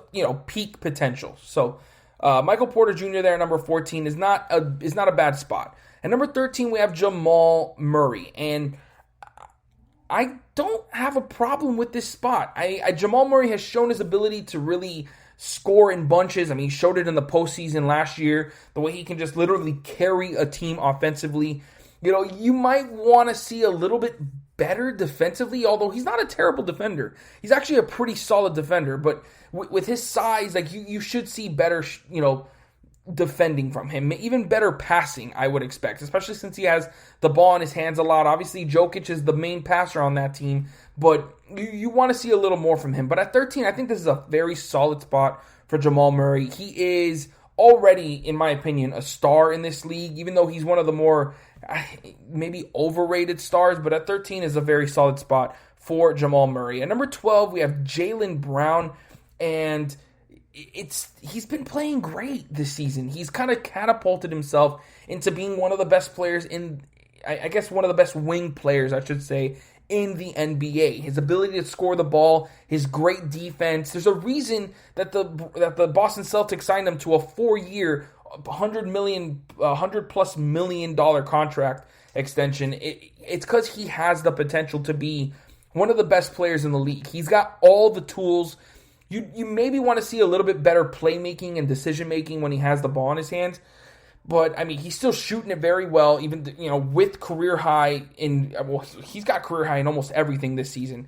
peak potential. So Michael Porter Jr. there, number 14, is not a bad spot. At number 13, we have Jamal Murray, and I don't have a problem with this spot. Jamal Murray has shown his ability to really score in bunches. I mean, he showed it in the postseason last year, the way he can just literally carry a team offensively. You might want to see a little bit better defensively, although he's not a terrible defender. He's actually a pretty solid defender, but with his size, you should see better, defending from him, even better passing, I would expect, especially since he has the ball in his hands a lot. Obviously, Jokic is the main passer on that team, but you want to see a little more from him. But at 13, I think this is a very solid spot for Jamal Murray. He is already, in my opinion, a star in this league, even though he's one of the more maybe overrated stars, but at 13 is a very solid spot for Jamal Murray. At number 12, we have Jaylen Brown, and he's been playing great this season. He's kind of catapulted himself into being one of the best players I guess one of the best wing players, I should say, in the NBA. His ability to score the ball, his great defense. There's a reason that the Boston Celtics signed him to a 4-year, $100+ million contract extension. It's because he has the potential to be one of the best players in the league. He's got all the tools. You maybe want to see a little bit better playmaking and decision-making when he has the ball in his hands. But, I mean, he's still shooting it very well, even, with career high he's got career high in almost everything this season.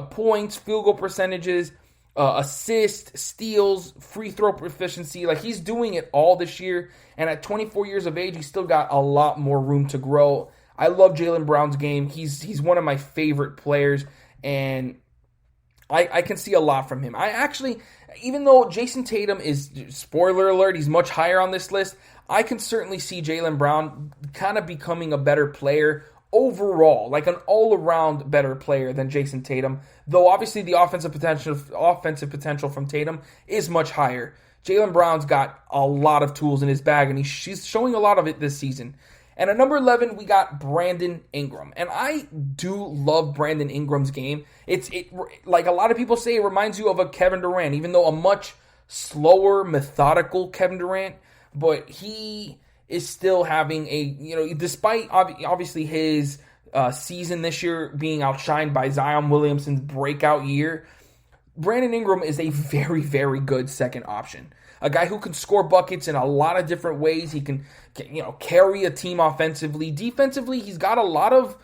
Points, field goal percentages, assists, steals, free throw proficiency. He's doing it all this year. And at 24 years of age, he's still got a lot more room to grow. I love Jaylen Brown's game. He's one of my favorite players, and I can see a lot from him. I actually, even though Jason Tatum is, spoiler alert, he's much higher on this list, I can certainly see Jaylen Brown kind of becoming a better player overall, like an all-around better player than Jason Tatum, though obviously the offensive potential from Tatum is much higher. Jaylen Brown's got a lot of tools in his bag, and she's showing a lot of it this season. And at number 11, we got Brandon Ingram. And I do love Brandon Ingram's game. Like a lot of people say, it reminds you of a Kevin Durant, even though a much slower, methodical Kevin Durant. But he is still having despite obviously his season this year being outshined by Zion Williamson's breakout year, Brandon Ingram is a very, very good second option. A guy who can score buckets in a lot of different ways. He can carry a team offensively. Defensively, he's got a lot of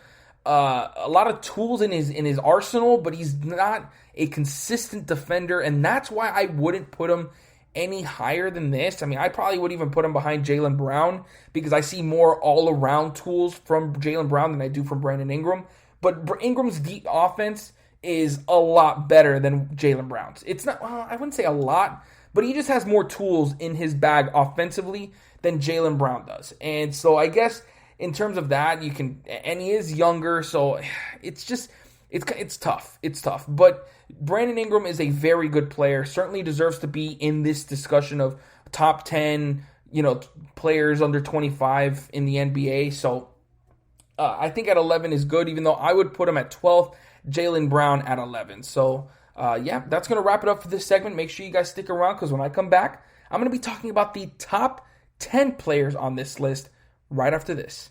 tools in his arsenal, but he's not a consistent defender, and that's why I wouldn't put him any higher than this. I mean, I probably would even put him behind Jaylen Brown because I see more all-around tools from Jaylen Brown than I do from Brandon Ingram. But Ingram's deep offense is a lot better than Jaylen Brown's. It's not, I wouldn't say a lot, but he just has more tools in his bag offensively than Jaylen Brown does. And so I guess in terms of that, and he is younger, so it's tough. It's tough. But Brandon Ingram is a very good player, certainly deserves to be in this discussion of top 10, players under 25 in the NBA. So I think at 11 is good, even though I would put him at 12th, Jaylen Brown at 11. So that's going to wrap it up for this segment. Make sure you guys stick around because when I come back, I'm going to be talking about the top 10 players on this list right after this.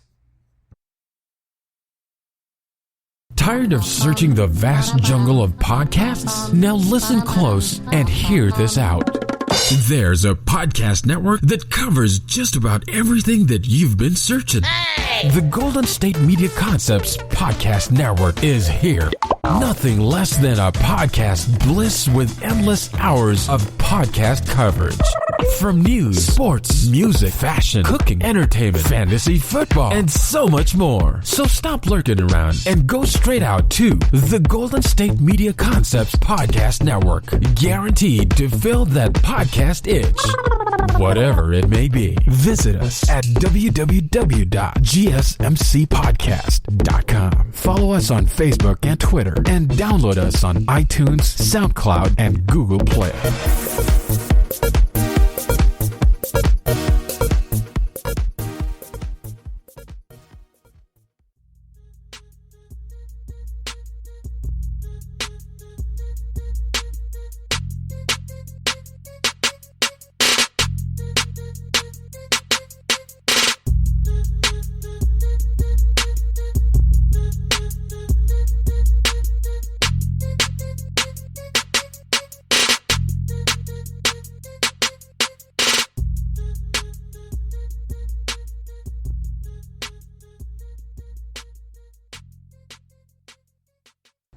Tired of searching the vast jungle of podcasts? Now listen close and hear this out. There's a podcast network that covers just about everything that you've been searching. Hey! The Golden State Media Concepts Podcast Network is here. Nothing less than a podcast bliss with endless hours of podcast coverage. From news, sports, music, fashion, cooking, entertainment, fantasy, football, and so much more. So stop lurking around and go straight out to the Golden State Media Concepts Podcast Network. Guaranteed to fill that podcast itch. Whatever it may be. Visit us at www.gsmcpodcast.com. Follow us on Facebook and Twitter, and download us on iTunes, SoundCloud, and Google Play.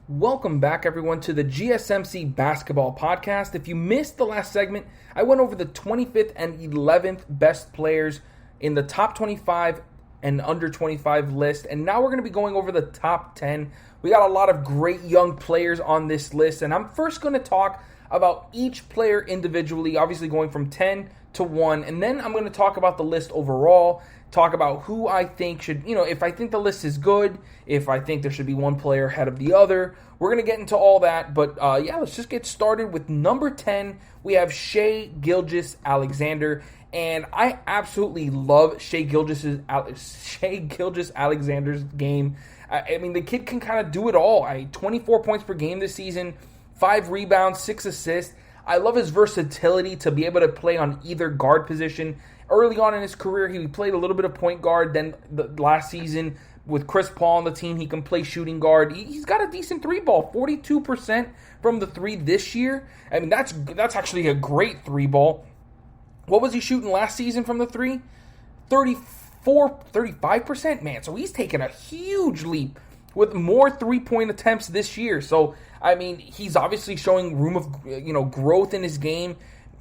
Welcome back, everyone, to the GSMC Basketball Podcast. If you missed the last segment, I went over the 25th and 11th best players in the top 25 and under 25 list, and now we're going to be going over the top 10. We got a lot of great young players on this list, and I'm first going to talk about each player individually, obviously going from 10 to 1, and then I'm going to talk about the list overall, talk about who I think should, if I think the list is good, if I think there should be one player ahead of the other. We're going to get into all that, but let's just get started with number 10. We have Shai Gilgeous-Alexander, and I absolutely love Shai Gilgeous-Alexander's game. I mean, the kid can kind of do it all. 24 points per game this season, 5 rebounds, 6 assists. I love his versatility to be able to play on either guard position. Early on in his career, he played a little bit of point guard. Then the last season with Chris Paul on the team, he can play shooting guard. He's got a decent three ball, 42% from the three this year. I mean, that's actually a great three ball. What was he shooting last season from the three? 35%, man. So he's taken a huge leap with more three-point attempts this year. So, I mean, he's obviously showing room of, growth in his game.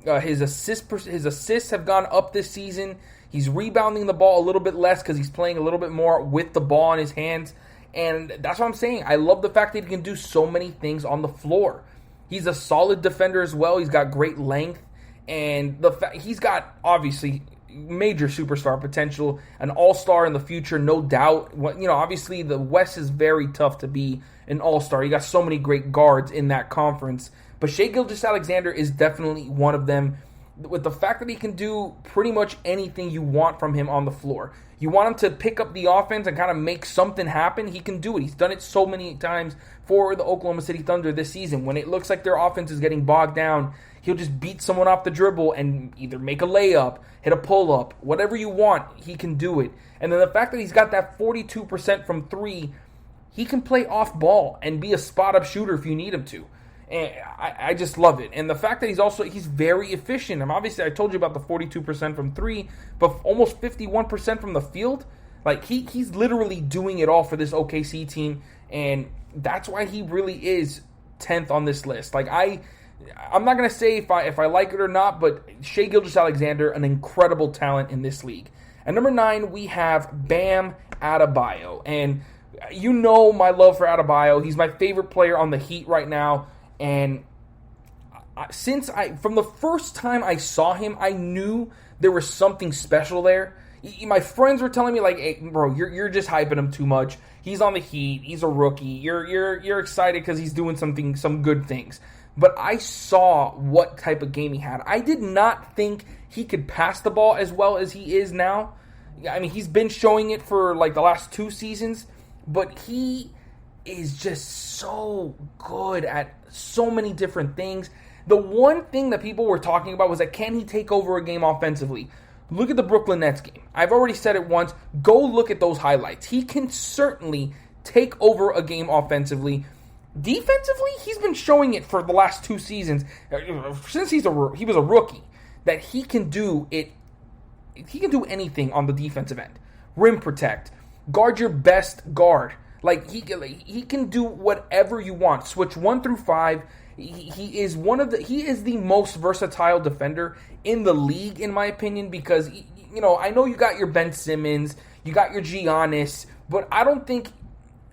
His assists have gone up this season. He's rebounding the ball a little bit less because he's playing a little bit more with the ball in his hands. And that's what I'm saying. I love the fact that he can do so many things on the floor. He's a solid defender as well. He's got great length. And he's got, obviously, major superstar potential, an all-star in the future, no doubt. Obviously the West is very tough to be an all-star. You got so many great guards in that conference, but Shai Gilgeous-Alexander is definitely one of them, with the fact that he can do pretty much anything you want from him on the floor. You want him to pick up the offense and kind of make something happen, he can do it. He's done it so many times for the Oklahoma City Thunder this season. When it looks like their offense is getting bogged down, he'll just beat someone off the dribble and either make a layup, hit a pull-up, whatever you want, he can do it. And then the fact that he's got that 42% from three, he can play off ball and be a spot-up shooter if you need him to. And I just love it. And the fact that he's very efficient. Obviously, I told you about the 42% from three, but almost 51% from the field. Like, he's literally doing it all for this OKC team, and that's why he really is 10th on this list. Like, I'm not going to say if I like it or not, but Shai Gilgeous-Alexander, an incredible talent in this league. At number 9, we have Bam Adebayo. And you know my love for Adebayo. He's my favorite player on the Heat right now. And from the first time I saw him, I knew there was something special there. My friends were telling me, like, hey, bro, you're just hyping him too much. He's on the Heat. He's a rookie. You're excited because he's doing some good things. But I saw what type of game he had. I did not think he could pass the ball as well as he is now. I mean, he's been showing it for like the last 2 seasons, but he is just so good at so many different things. The one thing that people were talking about was that, can he take over a game offensively? Look at the Brooklyn Nets game. I've already said it once. Go look at those highlights. He can certainly take over a game offensively. Defensively, he's been showing it for the last 2 seasons, since he was a rookie, that he can do it. He can do anything on the defensive end. Rim protect, guard your best guard. Like, he can do whatever you want. Switch 1 through 5. He is the most versatile defender in the league, in my opinion, because, I know you got your Ben Simmons, you got your Giannis, but I don't think,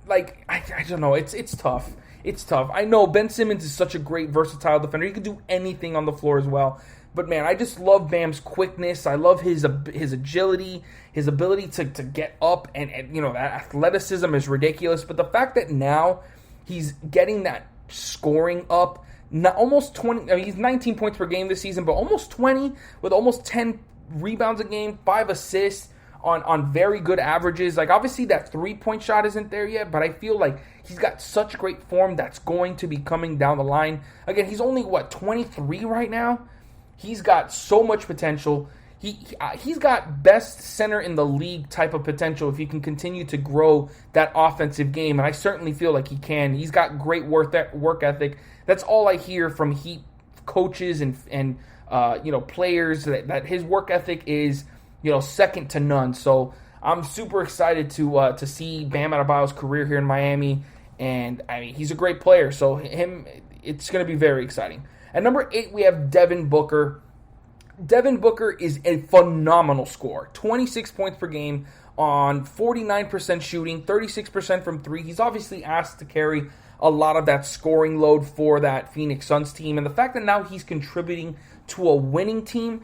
I don't know, it's tough. It's tough. I know Ben Simmons is such a great versatile defender. He can do anything on the floor as well. But, man, I just love Bam's quickness. I love his agility, his ability to get up, and that athleticism is ridiculous. But the fact that now he's getting that scoring up, almost 20, he's 19 points per game this season, but almost 20 with almost 10 rebounds a game, 5 assists on very good averages. Like, obviously that 3-point shot isn't there yet, but I feel like he's got such great form that's going to be coming down the line. Again, he's only, 23 right now? He's got so much potential. He's got best center in the league type of potential if he can continue to grow that offensive game, and I certainly feel like he can. He's got great work ethic. That's all I hear from Heat coaches and players, that his work ethic is second to none. So I'm super excited to see Bam Adebayo's career here in Miami, and I mean, he's a great player. So it's going to be very exciting. At number 8, we have Devin Booker. Devin Booker is a phenomenal scorer. 26 points per game on 49% shooting, 36% from 3. He's obviously asked to carry a lot of that scoring load for that Phoenix Suns team. And the fact that now he's contributing to a winning team,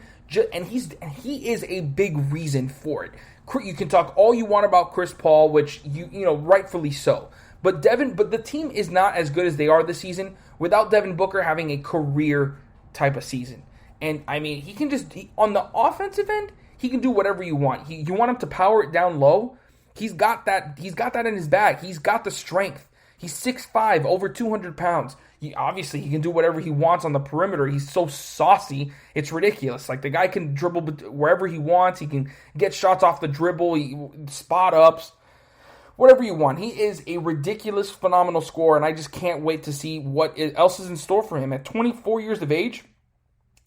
and he is a big reason for it. You can talk all you want about Chris Paul, which rightfully so. But the team is not as good as they are this season without Devin Booker having a career type of season. And I mean, he can on the offensive end, he can do whatever you want. You want him to power it down low, he's got that in his bag. He's got the strength. He's 6'5", over 200 pounds. He can do whatever he wants on the perimeter. He's so saucy, it's ridiculous. Like, the guy can dribble wherever he wants. He can get shots off the dribble, spot ups, whatever you want. He is a ridiculous, phenomenal scorer, and I just can't wait to see what else is in store for him. At 24 years of age,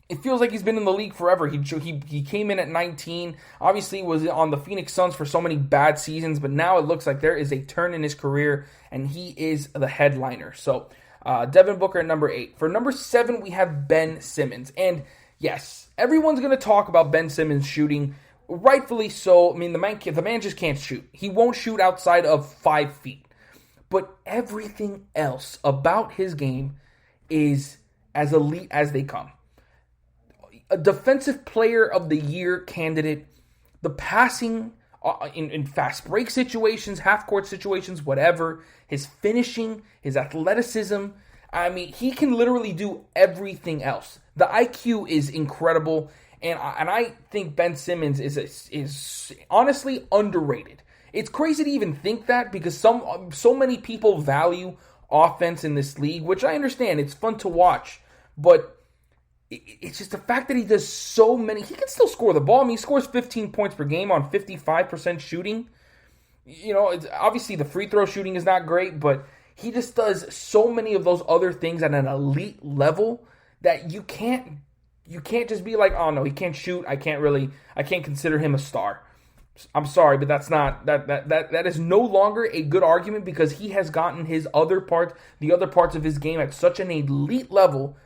it feels like he's been in the league forever. He came in at 19, obviously was on the Phoenix Suns for so many bad seasons, but now it looks like there is a turn in his career, and he is the headliner. So, Devin Booker at number 8. For number 7, we have Ben Simmons. And yes, everyone's going to talk about Ben Simmons shooting, rightfully so. I mean, the man just can't shoot. He won't shoot outside of 5 feet. But everything else about his game is as elite as they come. A defensive player of the year candidate, the passing in fast break situations, half court situations, whatever, his finishing, his athleticism. I mean, he can literally do everything else. The IQ is incredible, and I think Ben Simmons is honestly underrated. It's crazy to even think that, because so many people value offense in this league, which I understand. It's fun to watch, but it's just the fact that he does so many. He can still score the ball. I mean, he scores 15 points per game on 55% shooting. It's obviously the free throw shooting is not great, but he just does so many of those other things at an elite level that you can't just be like, oh no, he can't shoot. I can't consider him a star. I'm sorry, but that's not that is no longer a good argument, because he has gotten the other parts of his game at such an elite level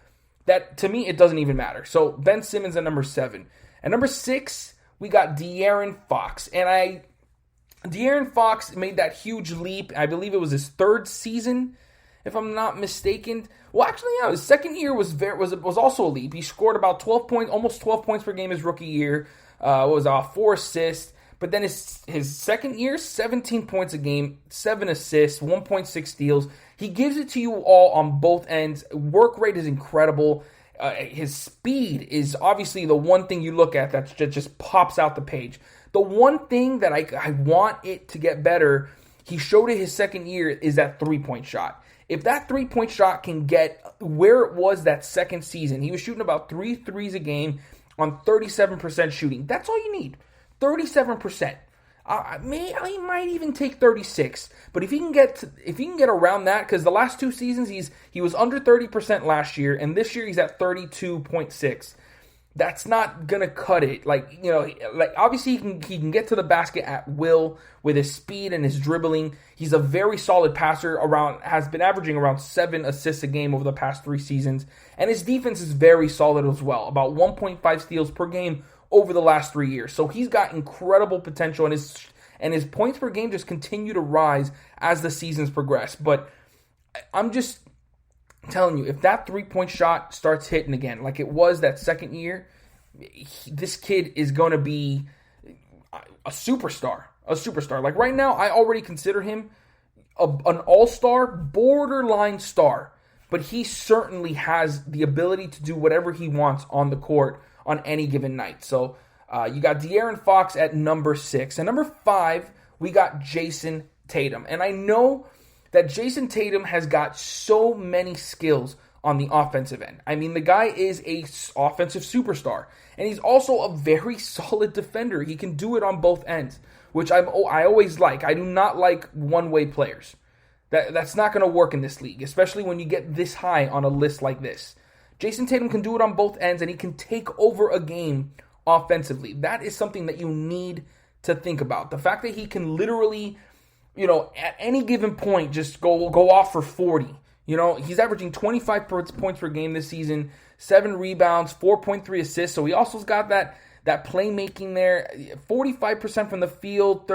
that, to me, it doesn't even matter. So, Ben Simmons at number 7. At number 6, we got De'Aaron Fox. And De'Aaron Fox made that huge leap. I believe it was his 3rd season, if I'm not mistaken. Well, actually, yeah, his 2nd year was also a leap. He scored about 12 points, almost 12 points per game his rookie year. Was 4 assists. But then his 2nd year, 17 points a game, 7 assists, 1.6 steals. He gives it to you all on both ends. Work rate is incredible. His speed is obviously the one thing you look at that just pops out the page. The one thing that I want it to get better, he showed it his 2nd year, is that 3-point shot. If that 3-point shot can get where it was that 2nd season, he was shooting about 3 threes a game on 37% shooting. That's all you need. 37%. He might even take 36. But if he can get around that, because the last 2 seasons he was under 30% last year, and this year he's at 32.6. that's not gonna cut it. Like, obviously he can get to the basket at will with his speed and his dribbling. He's a very solid passer, has been averaging around 7 assists a game over the past 3 seasons. And his defense is very solid as well, about 1.5 steals per game over the last 3 years. So he's got incredible potential, and his points per game just continue to rise as the seasons progress. But I'm just telling you, if that 3-point shot starts hitting again, like it was that second year, this kid is going to be a superstar. Like right now, I already consider him an all-star, borderline star. But he certainly has the ability to do whatever he wants on the court on any given night. So you got De'Aaron Fox at number 6. And number 5, we got Jason Tatum. And I know that Jason Tatum has got so many skills on the offensive end. I mean, the guy is a offensive superstar. And he's also a very solid defender. He can do it on both ends, which I always like. I do not like one-way players. That's not going to work in this league, especially when you get this high on a list like this. Jason Tatum can do it on both ends, and he can take over a game offensively. That is something that you need to think about. The fact that he can literally, at any given point, just go off for 40. He's averaging 25 points per game this season, 7 rebounds, 4.3 assists. So he also's got that playmaking there. 45% from the field,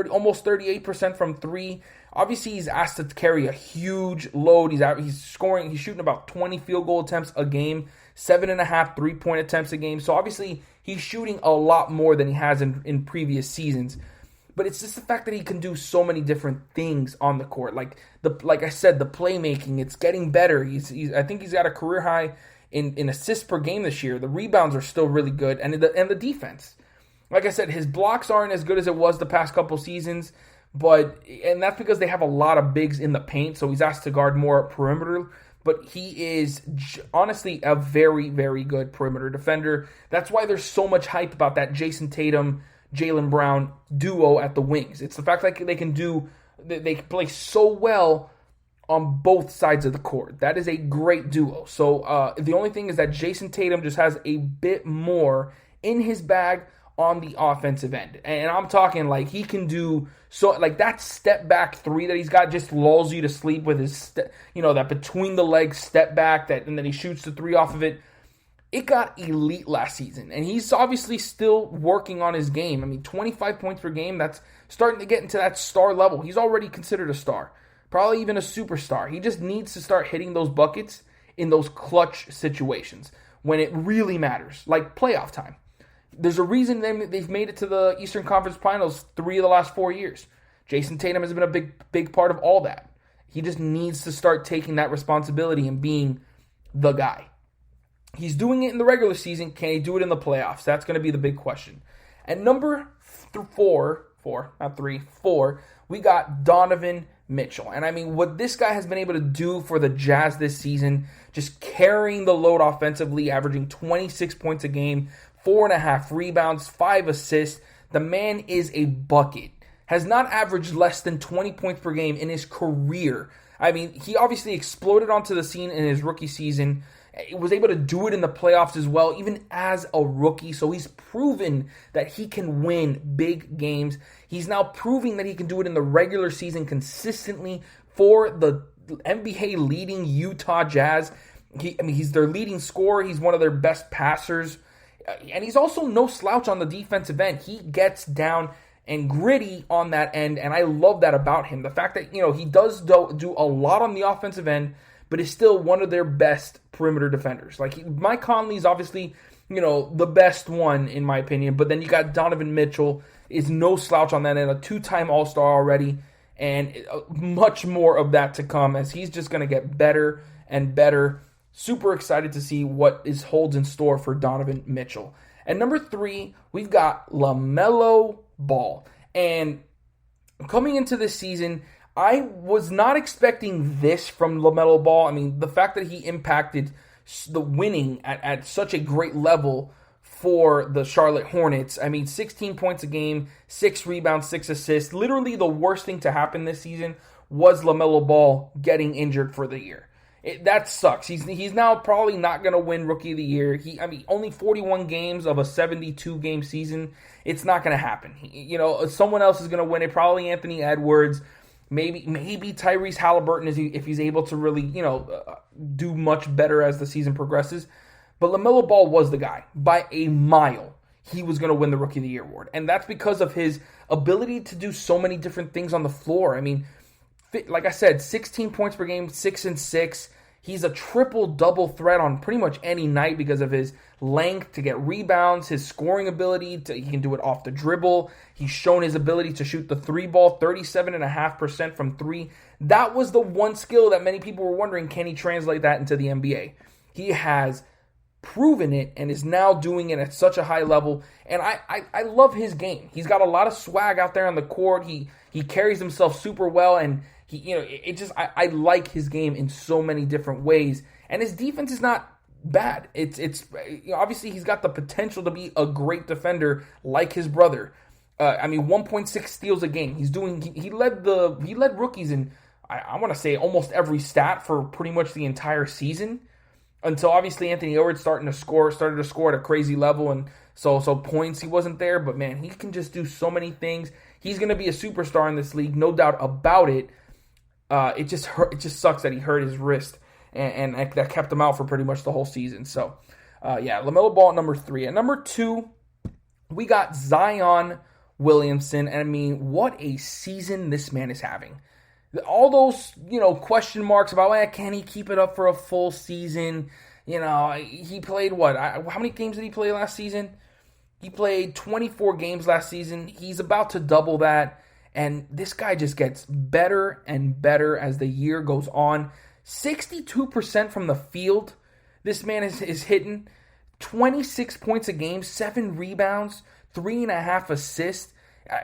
almost 38% from 3. Obviously, he's asked to carry a huge load. He's shooting about 20 field goal attempts a game, 7.5 3-point attempts a game. So obviously, he's shooting a lot more than he has in previous seasons. But it's just the fact that he can do so many different things on the court. Like I said, the playmaking, it's getting better. I think he's got a career high in assists per game this year. The rebounds are still really good, and the defense. Like I said, his blocks aren't as good as it was the past couple seasons, and that's because they have a lot of bigs in the paint, so he's asked to guard more perimeter. But he is honestly a very, very good perimeter defender. That's why there's so much hype about that Jason Tatum, Jaylen Brown duo at the wings. It's the fact that they can play so well on both sides of the court. That is a great duo. So the only thing is that Jason Tatum just has a bit more in his bag on the offensive end. And I'm talking like he can do so, like that step back 3 that he's got just lulls you to sleep with his that between the legs step back and then he shoots the 3 off of it. It got elite last season, and he's obviously still working on his game. I mean, 25 points per game, that's starting to get into that star level. He's already considered a star, probably even a superstar. He just needs to start hitting those buckets in those clutch situations when it really matters, like playoff time. There's a reason they've made it to the Eastern Conference Finals 3 of the last 4 years. Jason Tatum has been a big part of all that. He just needs to start taking that responsibility and being the guy. He's doing it in the regular season. Can he do it in the playoffs? That's going to be the big question. At number 4, we got Donovan Mitchell. And I mean, what this guy has been able to do for the Jazz this season, just carrying the load offensively, averaging 26 points a game, 4.5 rebounds, 5 assists. The man is a bucket. Has not averaged less than 20 points per game in his career. I mean, he obviously exploded onto the scene in his rookie season. He was able to do it in the playoffs as well, even as a rookie. So he's proven that he can win big games. He's now proving that he can do it in the regular season consistently for the NBA leading Utah Jazz. He's their leading scorer. He's one of their best passers. And he's also no slouch on the defensive end. He gets down and gritty on that end, and I love that about him. The fact that, he does do a lot on the offensive end, but is still one of their best perimeter defenders. Like, Mike Conley's obviously, the best one in my opinion, but then you got Donovan Mitchell is no slouch on that end, a 2-time All-Star already, and much more of that to come as he's just going to get better and better. Super excited to see what holds in store for Donovan Mitchell. At number 3, we've got LaMelo Ball. And coming into this season, I was not expecting this from LaMelo Ball. I mean, the fact that he impacted the winning at such a great level for the Charlotte Hornets. I mean, 16 points a game, 6 rebounds, 6 assists. Literally the worst thing to happen this season was LaMelo Ball getting injured for the year. That sucks. He's now probably not going to win Rookie of the Year. Only 41 games of a 72-game season. It's not going to happen. Someone else is going to win it. Probably Anthony Edwards. Maybe Tyrese Halliburton if he's able to really do much better as the season progresses. But LaMelo Ball was the guy by a mile. He was going to win the Rookie of the Year award, and that's because of his ability to do so many different things on the floor. I mean, like I said, 16 points per game, 6 and 6. He's a triple-double threat on pretty much any night because of his length to get rebounds, his scoring ability. He can do it off the dribble. He's shown his ability to shoot the three ball, 37.5% from three. That was the one skill that many people were wondering, can he translate that into the NBA? He has proven it and is now doing it at such a high level. And I love his game. He's got a lot of swag out there on the court. He carries himself super well, and I like his game in so many different ways. And his defense is not bad. It's obviously he's got the potential to be a great defender like his brother. 1.6 steals a game. He led rookies in I want to say almost every stat for pretty much the entire season. Until obviously Anthony Edwards started to score at a crazy level, and so points he wasn't there. But man, he can just do so many things. He's going to be a superstar in this league, no doubt about it. It just sucks that he hurt his wrist, and that kept him out for pretty much the whole season. So, LaMelo Ball at number 3. At number 2, we got Zion Williamson, and what a season this man is having. All those, question marks about, can he keep it up for a full season? He played how many games did he play last season? He played 24 games last season. He's about to double that. And this guy just gets better and better as the year goes on. 62% from the field. This man is hitting 26 points a game, 7 rebounds, 3.5 assists.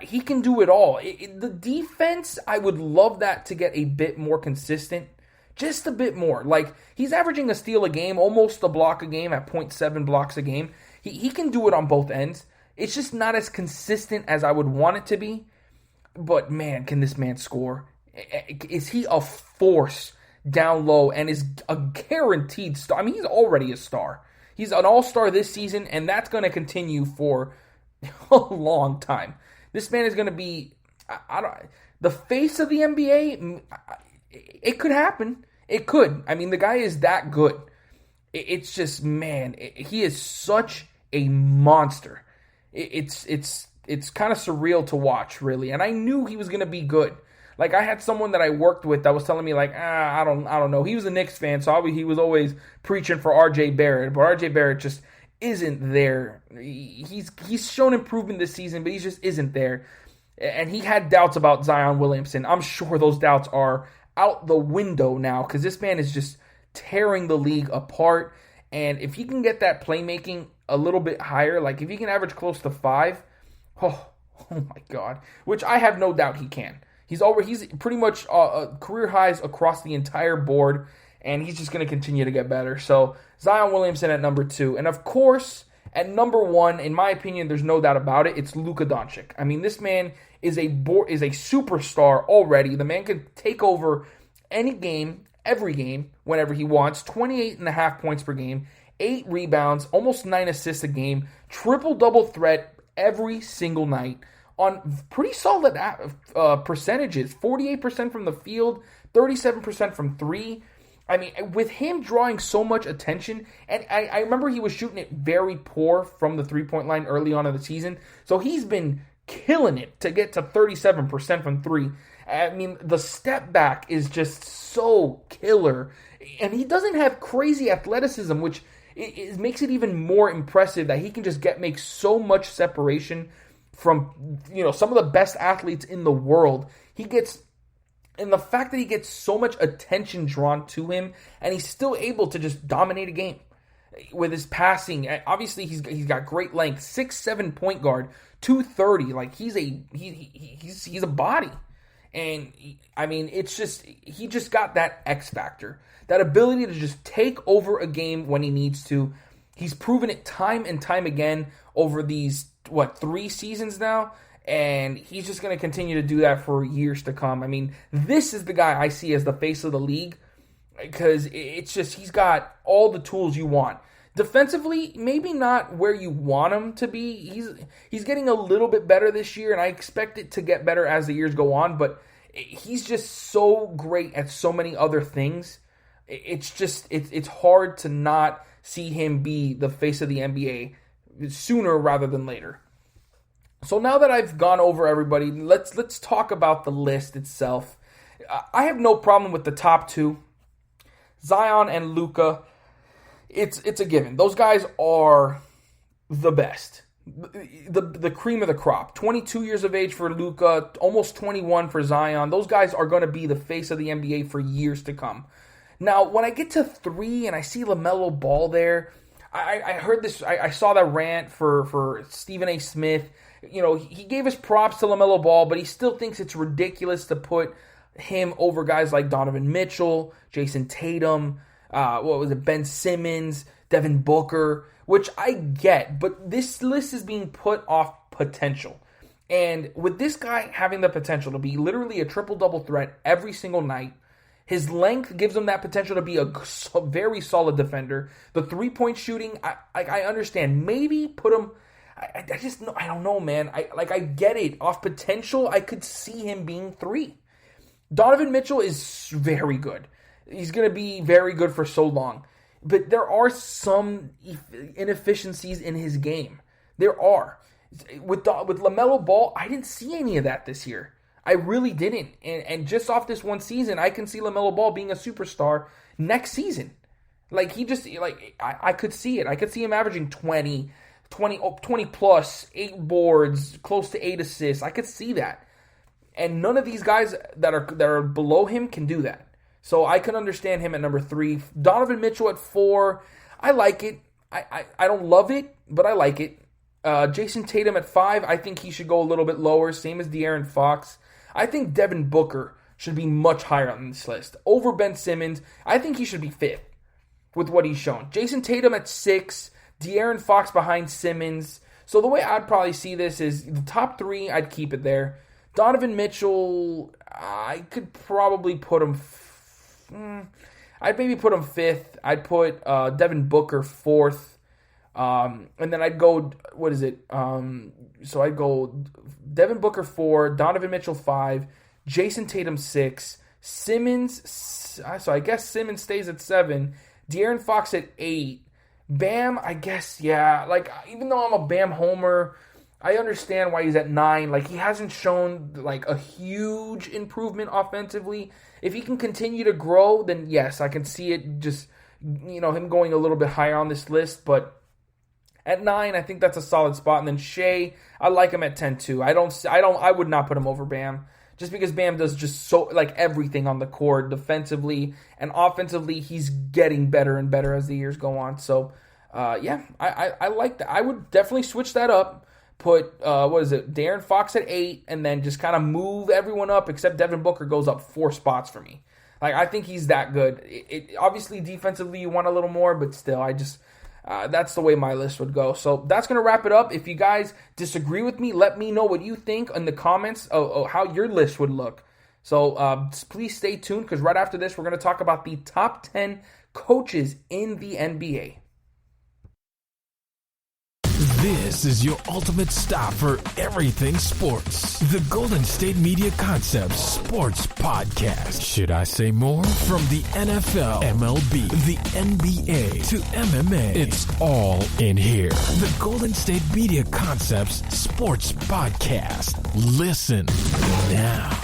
He can do it all. The defense, I would love that to get a bit more consistent. Just a bit more. Like, he's averaging a steal a game, almost a block a game at 0.7 blocks a game. He can do it on both ends. It's just not as consistent as I would want it to be. But, man, can this man score? Is he a force down low and is a guaranteed star? He's already a star. He's an all-star this season, and that's going to continue for a long time. This man is going to be the face of the NBA. It could happen. It could. The guy is that good. It's just, man, he is such a monster. It's kind of surreal to watch, really. And I knew he was going to be good. Like, I had someone that I worked with that was telling me, like, I don't know. He was a Knicks fan, so he was always preaching for R.J. Barrett. But R.J. Barrett just isn't there. He's shown improvement this season, but he just isn't there. And he had doubts about Zion Williamson. I'm sure those doubts are out the window now because this man is just tearing the league apart. And if he can get that playmaking a little bit higher, like if he can average close to 5, oh my God, which I have no doubt he can. He's pretty much career highs across the entire board, and he's just going to continue to get better. So Zion Williamson at number 2. And of course, at number 1, in my opinion, there's no doubt about it, it's Luka Doncic. This man is a superstar already. The man can take over any game, every game, whenever he wants. 28.5 points per game, 8 rebounds, almost 9 assists a game, triple-double threat every single night on pretty solid percentages. 48% from the field, 37% from 3. With him drawing so much attention, and I remember he was shooting it very poor from the three-point line early on in the season, so he's been killing it to get to 37% from 3. The step back is just so killer, and he doesn't have crazy athleticism, which it makes it even more impressive that he can just make so much separation from some of the best athletes in the world. And the fact that he gets so much attention drawn to him, and he's still able to just dominate a game with his passing. Obviously, he's got great length, 6'7" point guard, 230. Like he's a body, and it's just he just got that X factor, that ability to just take over a game when he needs to. He's proven it time and time again over these 3 seasons now. And he's just going to continue to do that for years to come. This is the guy I see as the face of the league. because it's just he's got all the tools you want. Defensively, maybe not where you want him to be. He's getting a little bit better this year, and I expect it to get better as the years go on, but he's just so great at so many other things. It's hard to not see him be the face of the NBA sooner rather than later. So now that I've gone over everybody, let's talk about the list itself. I have no problem with the top two, Zion and Luka. It's a given. Those guys are the best. The cream of the crop. 22 years of age for Luka, almost 21 for Zion. Those guys are going to be the face of the NBA for years to come. Now, when I get to 3 and I see LaMelo Ball there, I heard this, I saw that rant for Stephen A. Smith. You know, he gave his props to LaMelo Ball, but he still thinks it's ridiculous to put him over guys like Donovan Mitchell, Jason Tatum, Ben Simmons, Devin Booker, which I get, but this list is being put off potential. And with this guy having the potential to be literally a triple-double threat every single night, his length gives him that potential to be a very solid defender. The three-point shooting, I understand. Maybe put him, I don't know, man. I get it. Off potential, I could see him being 3. Donovan Mitchell is very good. He's going to be very good for so long. But there are some inefficiencies in his game. There are. With LaMelo Ball, I didn't see any of that this year. I really didn't. And just off this one season, I can see LaMelo Ball being a superstar next season. Like, I could see it. I could see him averaging 20 plus, 8 boards, close to 8 assists. I could see that. And none of these guys that are below him can do that. So I can understand him at number 3. Donovan Mitchell at 4. I like it. I don't love it, but I like it. Jason Tatum at 5. I think he should go a little bit lower. Same as De'Aaron Fox. I think Devin Booker should be much higher on this list. Over Ben Simmons. I think he should be 5th with what he's shown. Jason Tatum at 6. De'Aaron Fox behind Simmons. So the way I'd probably see this is the top 3, I'd keep it there. Donovan Mitchell, I could probably put him... I'd maybe put him 5th. I'd put Devin Booker 4th. And then I'd go... What is it? So I'd go Devin Booker 4, Donovan Mitchell 5, Jason Tatum 6, Simmons... So I guess Simmons stays at 7, De'Aaron Fox at 8, Bam, I guess, yeah. Like, even though I'm a Bam homer... I understand why he's at 9. Like, he hasn't shown, like, a huge improvement offensively. If he can continue to grow, then yes, I can see it just, him going a little bit higher on this list. But at 9, I think that's a solid spot. And then Shea, I like him at 10 too. I would not put him over Bam. Just because Bam does just so, like, everything on the court defensively and offensively, he's getting better and better as the years go on. So, yeah, I like that. I would definitely switch that up. Put, De'Aaron Fox at 8, and then just kind of move everyone up, except Devin Booker goes up 4 spots for me. Like, I think he's that good. Obviously, defensively, you want a little more, but still, that's the way my list would go. So that's going to wrap it up. If you guys disagree with me, let me know what you think in the comments of how your list would look. So please stay tuned, because right after this, we're going to talk about the top 10 coaches in the NBA. This is your ultimate stop for everything sports. The Golden State Media Concepts Sports Podcast. Should I say more? From the NFL, MLB, the NBA to MMA, it's all in here. The Golden State Media Concepts Sports Podcast. Listen now.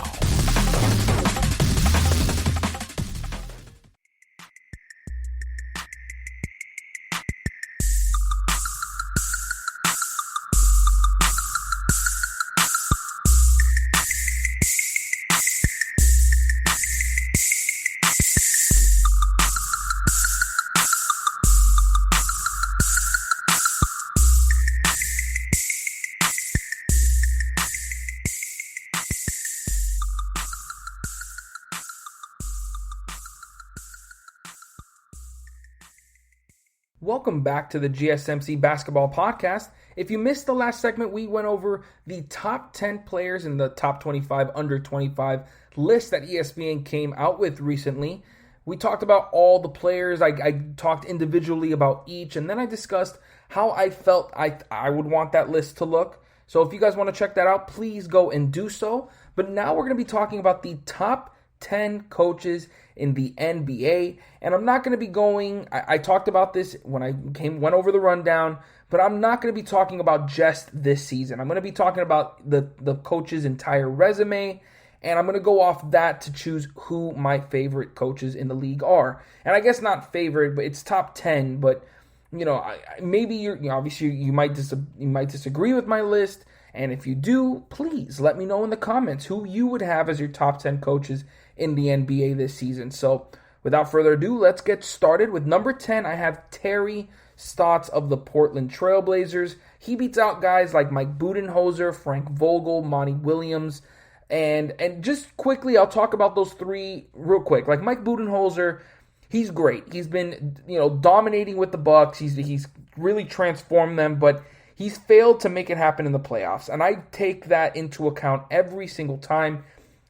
Welcome back to the GSMC Basketball Podcast. If you missed the last segment, we went over the top 10 players in the top 25 under 25 list that ESPN came out with recently. We talked about all the players. I talked individually about each, and then I discussed how I felt I would want that list to look. So if you guys want to check that out, please go and do so. But now we're going to be talking about the top 10 coaches in the NBA, and I'm not going to be going, I talked about this when I went over the rundown, but I'm not going to be talking about just this season. I'm going to be talking about the coach's entire resume, and I'm going to go off that to choose who my favorite coaches in the league are. And I guess not favorite, but it's top 10, but maybe obviously you might disagree with my list, and if you do, please let me know in the comments who you would have as your top 10 coaches in the NBA this season. So without further ado, let's get started. With number 10, I have Terry Stotts of the Portland Trailblazers. He beats out guys like Mike Budenholzer, Frank Vogel, Monty Williams, and just quickly, I'll talk about those three real quick. Like Mike Budenholzer, he's great. He's been, dominating with the Bucks. He's really transformed them, but he's failed to make it happen in the playoffs. And I take that into account every single time.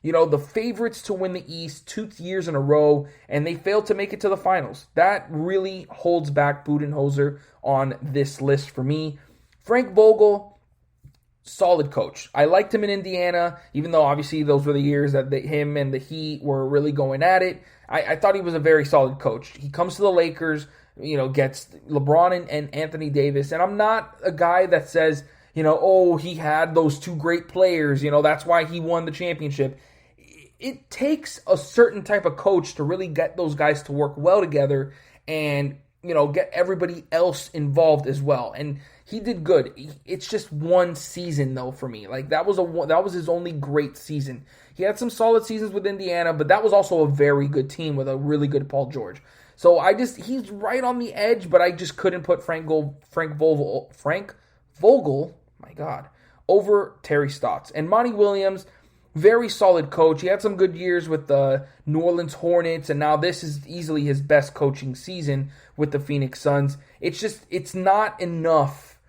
The favorites to win the East 2 years in a row, and they failed to make it to the finals. That really holds back Budenholzer on this list for me. Frank Vogel, solid coach. I liked him in Indiana, even though obviously those were the years that him and the Heat were really going at it. I thought he was a very solid coach. He comes to the Lakers, gets LeBron and Anthony Davis, and I'm not a guy that says, he had those two great players, that's why he won the championship. It takes a certain type of coach to really get those guys to work well together and, get everybody else involved as well. And he did good. It's just one season though for me. Like that was his only great season. He had some solid seasons with Indiana, but that was also a very good team with a really good Paul George. So he's right on the edge, but I just couldn't put Frank Vogel, my God, over Terry Stotts. And Monty Williams, very solid coach. He had some good years with the New Orleans Hornets, and now this is easily his best coaching season with the Phoenix Suns. It's not enough.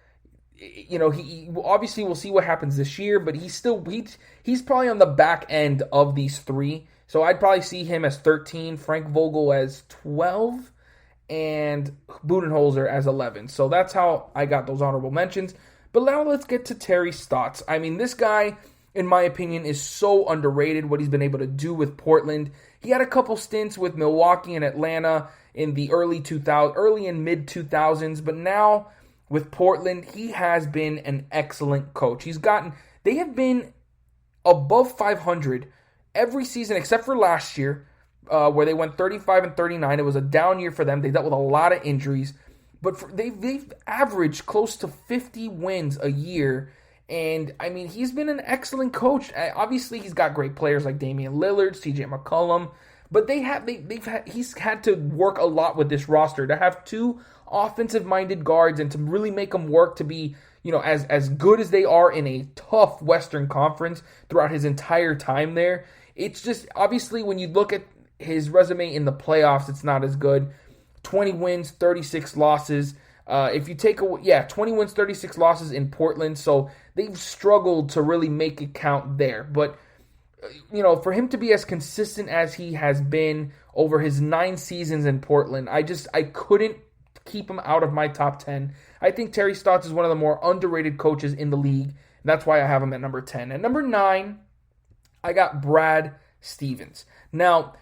He obviously we'll see what happens this year, but he's probably on the back end of these three. So I'd probably see him as 13, Frank Vogel as 12, and Budenholzer as 11. So that's how I got those honorable mentions. But now let's get to Terry Stotts. I mean, this guy, in my opinion, is so underrated, what he's been able to do with Portland. He had a couple stints with Milwaukee and Atlanta in the early and mid-2000s, but now with Portland, he has been an excellent coach. They have been above 500 every season except for last year, where they went 35-39. It was a down year for them. They dealt with a lot of injuries, but they've averaged close to 50 wins a year. And, I mean, he's been an excellent coach. Obviously, he's got great players like Damian Lillard, CJ McCollum. But he's had to work a lot with this roster to have two offensive-minded guards and to really make them work to be, as good as they are in a tough Western Conference throughout his entire time there. It's just, obviously, when you look at his resume in the playoffs, it's not as good. 20 wins, 36 losses. If you take away, 20 wins, 36 losses in Portland, so they've struggled to really make it count there. But, for him to be as consistent as he has been over his 9 seasons in Portland, I couldn't keep him out of my top 10. I think Terry Stotts is one of the more underrated coaches in the league, and that's why I have him at number 10. At number 9, I got Brad Stevens. Now,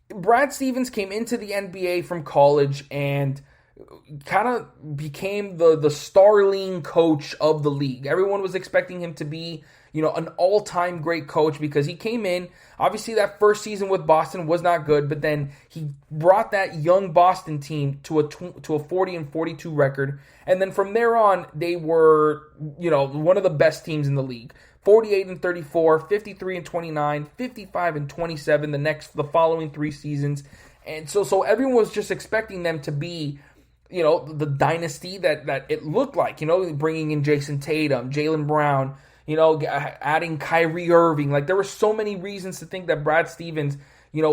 Brad Stevens came into the NBA from college and kind of became the starling coach of the league. Everyone was expecting him to be, an all-time great coach because he came in. Obviously, that first season with Boston was not good, but then he brought that young Boston team to a 40-42 record. And then from there on, they were, one of the best teams in the league. 48-34, 53-29, 55-27 the following 3 seasons. And so everyone was just expecting them to be, the dynasty that it looked like, bringing in Jason Tatum, Jaylen Brown, adding Kyrie Irving. Like, there were so many reasons to think that Brad Stevens,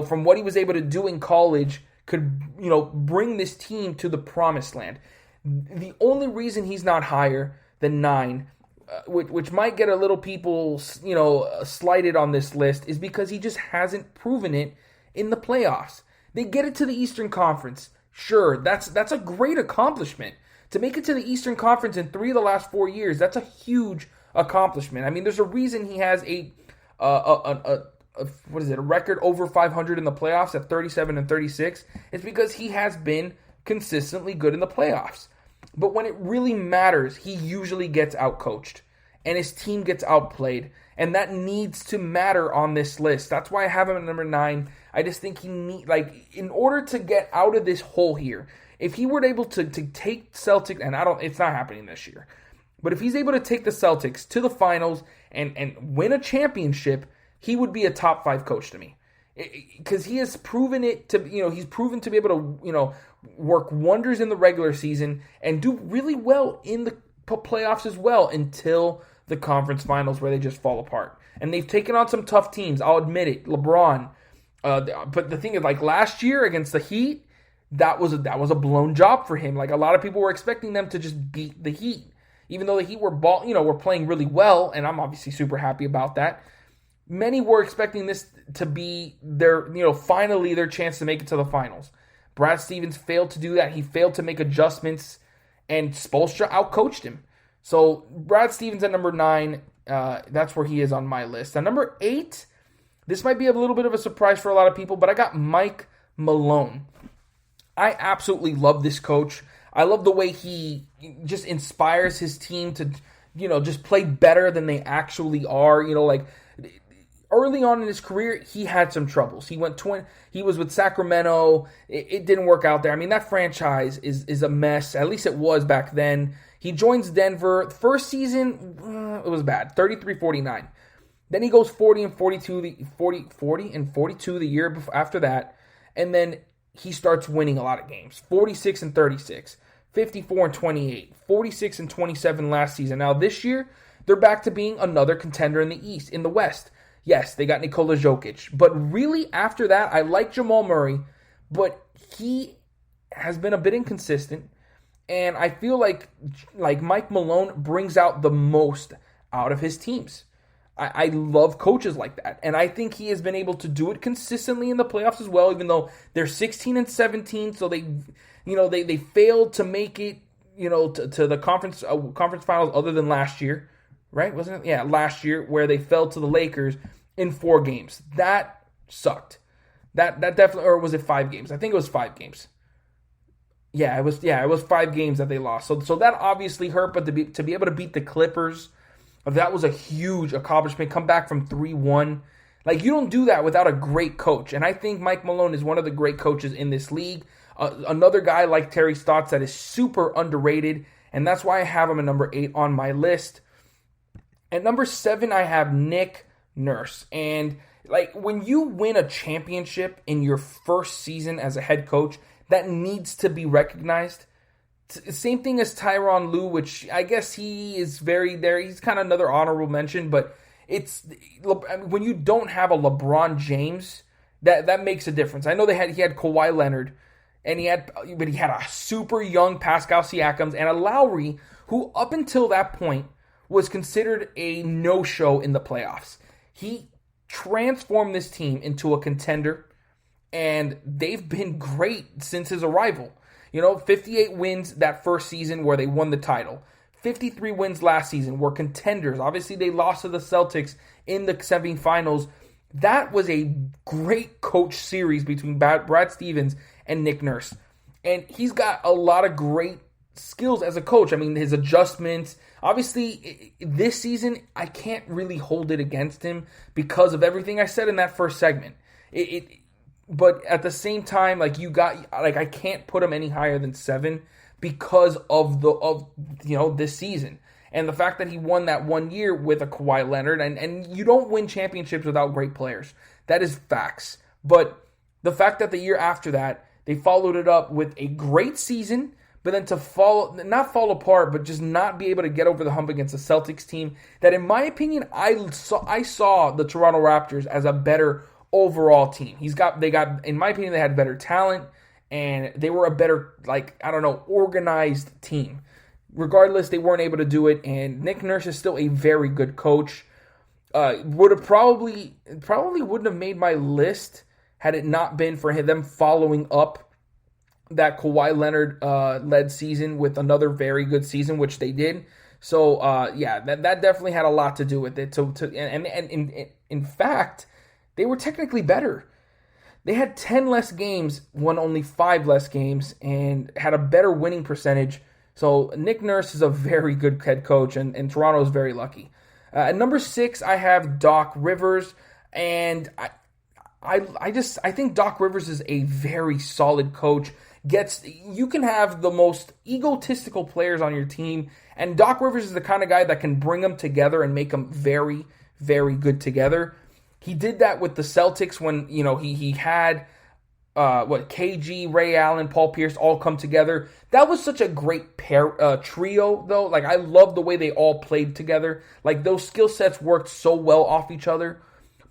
from what he was able to do in college, could, bring this team to the promised land. The only reason he's not higher than 9, which might get a little people, slighted on this list, is because he just hasn't proven it in the playoffs. They get it to the Eastern Conference. Sure, that's a great accomplishment. To make it to the Eastern Conference in 3 of the last 4 years, that's a huge accomplishment. I mean, there's a reason he has a record over 500 in the playoffs at 37-36. It's because he has been consistently good in the playoffs. But when it really matters, he usually gets outcoached and his team gets outplayed. And that needs to matter on this list. That's why I have him at number 9. I just think in order to get out of this hole here, if he were able to take Celtics, and it's not happening this year, but if he's able to take the Celtics to the finals and win a championship, he would be a top 5 coach to me. Because he has proven it to, he's proven to be able to, work wonders in the regular season and do really well in the playoffs as well until the conference finals where they just fall apart. And they've taken on some tough teams. I'll admit it. LeBron. But the thing is, like last year against the Heat, that was a blown job for him. Like a lot of people were expecting them to just beat the Heat, even though the Heat were playing really well, and I'm obviously super happy about that. Many were expecting this to be their, finally their chance to make it to the finals. Brad Stevens failed to do that. He failed to make adjustments, and Spoelstra outcoached him. So Brad Stevens at number 9, that's where he is on my list. Now number 8, this might be a little bit of a surprise for a lot of people, but I got Mike Malone. I absolutely love this coach. I love the way he just inspires his team to, just play better than they actually are. Early on in his career, he had some troubles. He was with Sacramento. It didn't work out there. I mean, that franchise is a mess. At least it was back then. He joins Denver. First season, it was bad. 33-49. Then he goes 40 and 42 the year after that. And then he starts winning a lot of games. 46 and 36, 54 and 28, 46 and 27 last season. Now this year, they're back to being another contender in the West. Yes, they got Nikola Jokic. But really, after that, I like Jamal Murray, but he has been a bit inconsistent. And I feel like Mike Malone brings out the most out of his teams. I love coaches like that. And I think he has been able to do it consistently in the playoffs as well, even though they're 16 and 17. So they failed to make it, to the conference finals other than last year. Right? Wasn't it? Yeah, last year where they fell to the Lakers in 4 games. That sucked. That definitely, or was it 5 games? I think it was 5 games. It was 5 games that they lost. So that obviously hurt, but to be able to beat the Clippers, that was a huge accomplishment. Come back from 3-1. Like, you don't do that without a great coach. And I think Mike Malone is one of the great coaches in this league. Another guy like Terry Stotts that is super underrated, and that's why I have him at number 8 on my list. At number 7, I have Nick Nurse. And when you win a championship in your first season as a head coach, that needs to be recognized. Same thing as Tyronn Lue, which I guess he is very there. He's kind of another honorable mention, but when you don't have a LeBron James, that makes a difference. I know he had Kawhi Leonard, but he had a super young Pascal Siakam and a Lowry who up until that point was considered a no-show in the playoffs. He transformed this team into a contender, and they've been great since his arrival. 58 wins that first season where they won the title. 53 wins last season were contenders. Obviously, they lost to the Celtics in the semifinals. That was a great coach series between Brad Stevens and Nick Nurse. And he's got a lot of great skills as a coach. I mean, his adjustments. Obviously, this season, I can't really hold it against him because of everything I said in that first segment. But at the same time, I can't put him any higher than 7 because of this season. And the fact that he won that 1 year with a Kawhi Leonard, and you don't win championships without great players. That is facts. But the fact that the year after that, they followed it up with a great season, but then to not fall apart, but just not be able to get over the hump against the Celtics team that, in my opinion, I saw the Toronto Raptors as a better overall team. In my opinion, they had better talent, and they were a better, organized team. Regardless, they weren't able to do it, and Nick Nurse is still a very good coach. Would have probably wouldn't have made my list had it not been for them following up that Kawhi Leonard led season with another very good season, which they did. So that definitely had a lot to do with it. And in fact, they were technically better. They had 10 less games, won only 5 less games, and had a better winning percentage. So Nick Nurse is a very good head coach, and Toronto is very lucky. At number 6, I have Doc Rivers, and I think Doc Rivers is a very solid coach. You can have the most egotistical players on your team, and Doc Rivers is the kind of guy that can bring them together and make them very, very good together. He did that with the Celtics when, he had KG, Ray Allen, Paul Pierce all come together. That was such a great trio, though. Like, I love the way they all played together. Like, those skill sets worked so well off each other.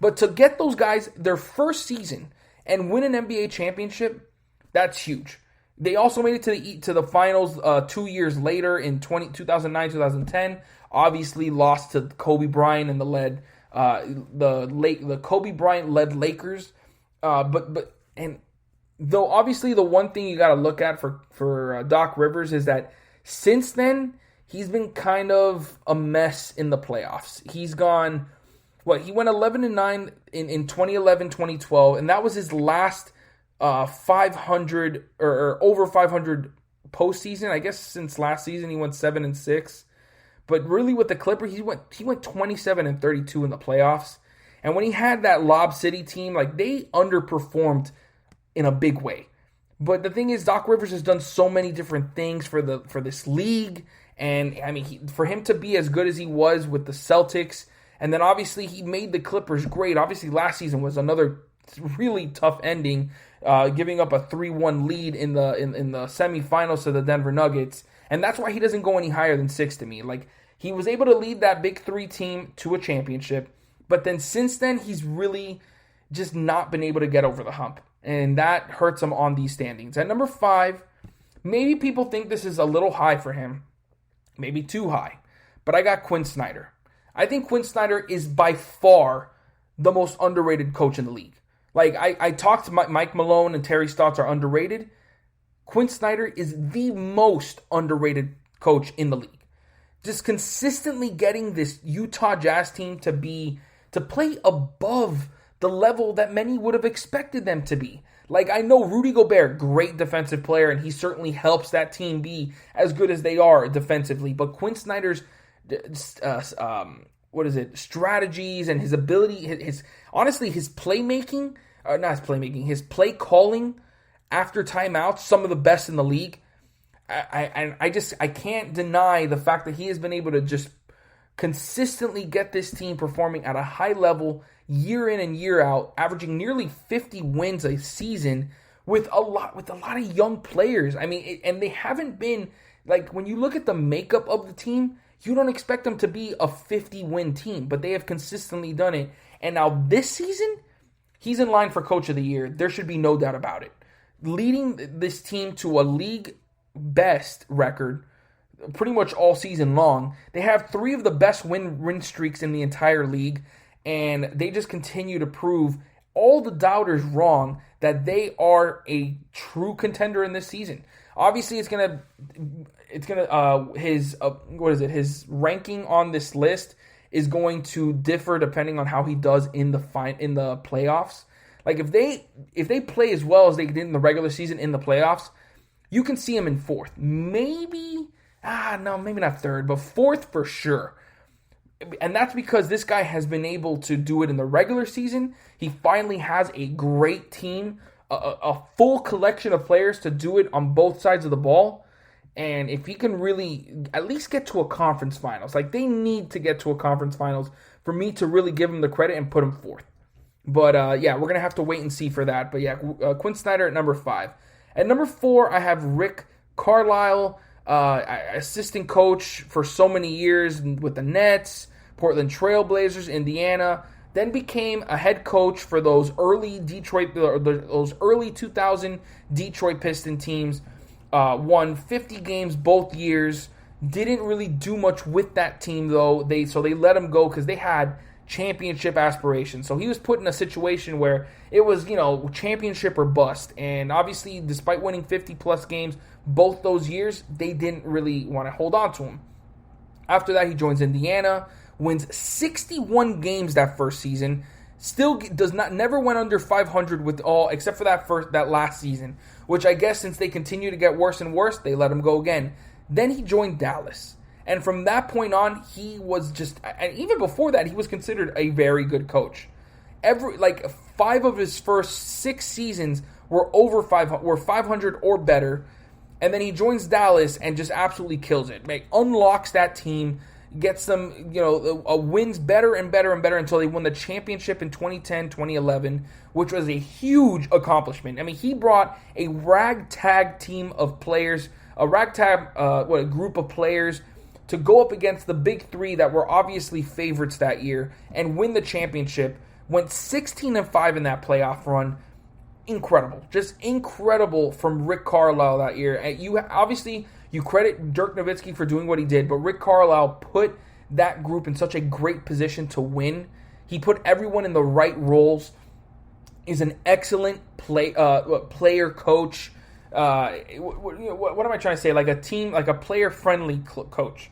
But to get those guys their first season and win an NBA championship, that's huge. They also made it to the finals 2 years later in 2009-2010. Obviously lost to Kobe Bryant and the Kobe Bryant led Lakers. And though obviously the one thing you got to look at for Doc Rivers is that since then he's been kind of a mess in the playoffs. He's gone he went 11-9 in 2011-2012, and that was his last 500 or over 500 postseason. I guess since last season he went 7-6, but really with the Clippers he went 27-32 in the playoffs. And when he had that Lob City team, like, they underperformed in a big way. But the thing is, Doc Rivers has done so many different things for this league, and I mean, for him to be as good as he was with the Celtics, and then obviously he made the Clippers great. Obviously last season was another really tough ending, giving up a 3-1 lead in the semifinals to the Denver Nuggets, and that's why he doesn't go any higher than 6 to me. Like, he was able to lead that Big 3 team to a championship, but then since then he's really just not been able to get over the hump, and that hurts him on these standings. At number 5, maybe people think this is a little high for him, maybe too high, but I got Quinn Snyder. I think Quinn Snyder is by far the most underrated coach in the league. Like, I talked to Mike Malone and Terry Stotts are underrated. Quinn Snyder is the most underrated coach in the league. Just consistently getting this Utah Jazz team to play above the level that many would have expected them to be. Like, I know Rudy Gobert, great defensive player, and he certainly helps that team be as good as they are defensively. But Quinn Snyder's strategies and his ability, his playmaking, his play calling after timeouts, some of the best in the league. I can't deny the fact that he has been able to just consistently get this team performing at a high level year in and year out, averaging nearly 50 wins a season with a lot of young players. I mean, and they haven't been, like, when you look at the makeup of the team, you don't expect them to be a 50-win team, but they have consistently done it. And now this season, he's in line for Coach of the Year. There should be no doubt about it. Leading this team to a league best record pretty much all season long. They have 3 of the best win streaks in the entire league, and they just continue to prove all the doubters wrong that they are a true contender in this season. Obviously, his ranking on this list is going to differ depending on how he does in the playoffs. Like, if they play as well as they did in the regular season in the playoffs, you can see him in 4th. Maybe not 3rd, but 4th for sure. And that's because this guy has been able to do it in the regular season. He finally has a great team, a full collection of players to do it on both sides of the ball. And if he can really at least get to a conference finals, like, they need to get to a conference finals for me to really give him the credit and put him 4th. But we're going to have to wait and see for that. But Quinn Snyder at number 5. At number 4, I have Rick Carlisle, assistant coach for so many years with the Nets, Portland Trailblazers, Indiana, then became a head coach for those early 2000 Detroit Piston teams, won 50 games both years, didn't really do much with that team though, so they let him go because they had championship aspirations. So he was put in a situation where it was, championship or bust. And obviously, despite winning 50-plus games both those years, they didn't really want to hold on to him. After that, he joins Indiana, wins 61 games that first season, still never went under 500 with all, except for that last season, which I guess since they continue to get worse and worse, they let him go again. Then he joined Dallas. And from that point on, he was and even before that, he was considered a very good coach. 5 of his first 6 seasons were over 500 or better. And then he joins Dallas and just absolutely kills it. Unlocks that team, gets them, wins better and better and better until they won the championship in 2010, 2011, which was a huge accomplishment. I mean, he brought a ragtag team of players, a group of players to go up against the big three that were obviously favorites that year and win the championship. Went 16-5 in that playoff run. Incredible. Just incredible from Rick Carlisle that year. And you credit Dirk Nowitzki for doing what he did, but Rick Carlisle put that group in such a great position to win. He put everyone in the right roles. Is an excellent player coach. What am I trying to say? Like a player-friendly coach.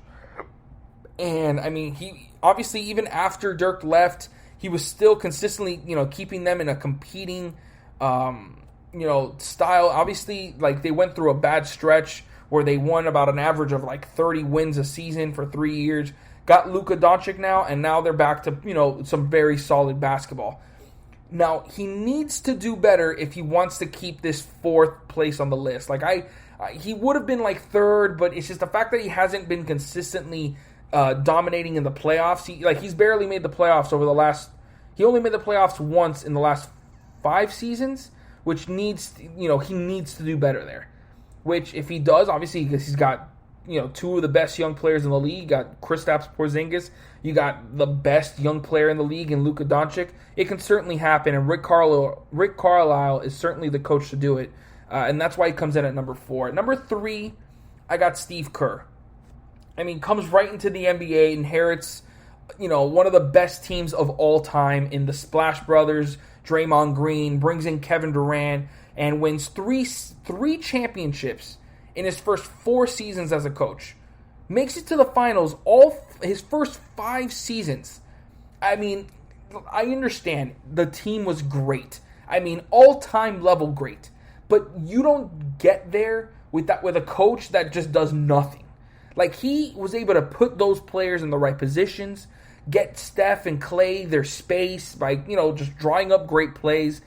And I mean, he obviously, even after Dirk left, he was still consistently, keeping them in a competing, style. Obviously, they went through a bad stretch where they won about an average of 30 wins a season for 3 years. Got Luka Doncic now, and now they're back to, some very solid basketball. Now, he needs to do better if he wants to keep this 4th place on the list. He would have been 3rd, but it's just the fact that he hasn't been consistently dominating in the playoffs. He's barely made the playoffs he only made the playoffs once in the last 5 seasons, which he needs to do better there. Which, if he does, obviously, because he's got 2 of the best young players in the league. You got Kristaps Porzingis. You got the best young player in the league in Luka Doncic. It can certainly happen, and Rick Carlisle is certainly the coach to do it. And that's why he comes in at number 4. At number 3, I got Steve Kerr. I mean, comes right into the NBA, inherits, one of the best teams of all time in the Splash Brothers, Draymond Green, brings in Kevin Durant, and wins three championships in his first 4 seasons as a coach. Makes it to the finals his first 5 seasons. I mean, I understand the team was great. I mean, all-time level great. But you don't get there with a coach that just does nothing. He was able to put those players in the right positions, get Steph and Clay their space by, just drawing up great plays.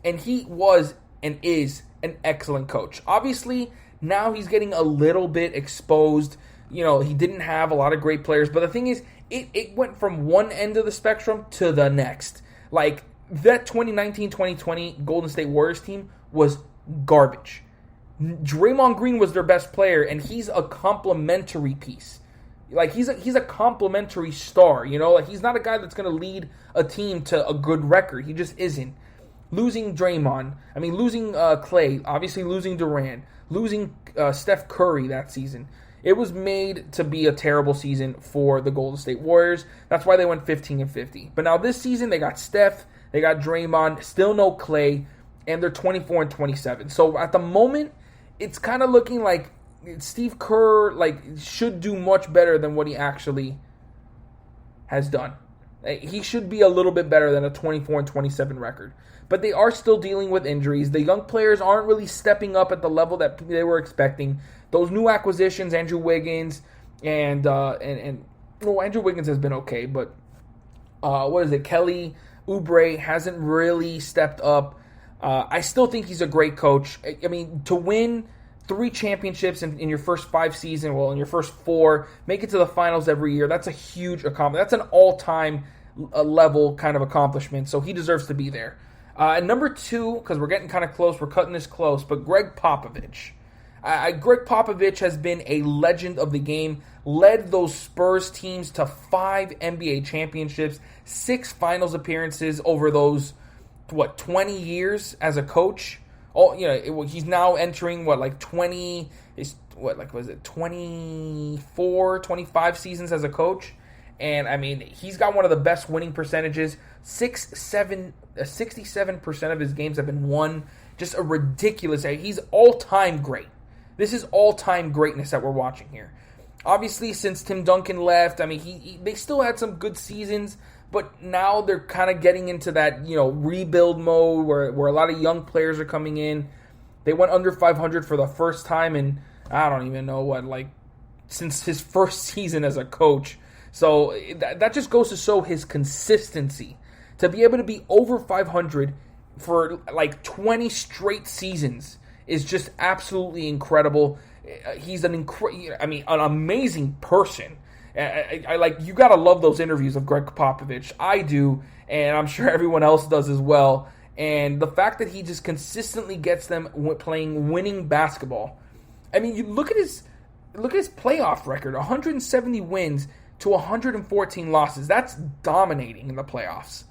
And he was and is an excellent coach. Obviously, now he's getting a little bit exposed. He didn't have a lot of great players. But the thing is, it went from one end of the spectrum to the next. That 2019-2020 Golden State Warriors team was garbage. Draymond Green was their best player, and he's a complimentary piece. He's a complimentary star, he's not a guy that's going to lead a team to a good record. He just isn't. Losing Draymond, losing Clay, obviously losing Durant, losing Steph Curry that season. It was made to be a terrible season for the Golden State Warriors. That's why they went 15-50. But now this season, they got Steph, they got Draymond, still no Clay, and they're 24-27. So at the moment, it's kind of looking like Steve Kerr should do much better than what he actually has done. He should be a little bit better than a 24-27 record. But they are still dealing with injuries. The young players aren't really stepping up at the level that they were expecting. Those new acquisitions, Andrew Wiggins, and Andrew Wiggins has been okay, but Kelly Oubre hasn't really stepped up. I still think he's a great coach. To win 3 championships in your first 5 seasons, in your first 4, make it to the finals every year, that's a huge accomplishment. That's an all-time level kind of accomplishment, so he deserves to be there. And number 2, because we're getting kind of close, we're cutting this close, but Greg Popovich. Greg Popovich has been a legend of the game, led those Spurs teams to 5 NBA championships, 6 finals appearances over those, 20 years as a coach. He's now entering 24, 25 seasons as a coach. And, I mean, he's got one of the best winning percentages. 67% of his games have been won. Just a ridiculous. He's all-time great. This is all-time greatness that we're watching here. Obviously, since Tim Duncan left, I mean, they still had some good seasons, but now they're kind of getting into that, rebuild mode where a lot of young players are coming in. They went under 500 for the first time in, I don't even know what, since his first season as a coach. So that just goes to show his consistency. To be able to be over 500 for 20 straight seasons is just absolutely incredible. He's an amazing person. You gotta love those interviews of Greg Popovich. I do, and I'm sure everyone else does as well. And the fact that he just consistently gets them playing winning basketball. I mean, you look at his playoff record: 170 wins to 114 losses. That's dominating in the playoffs.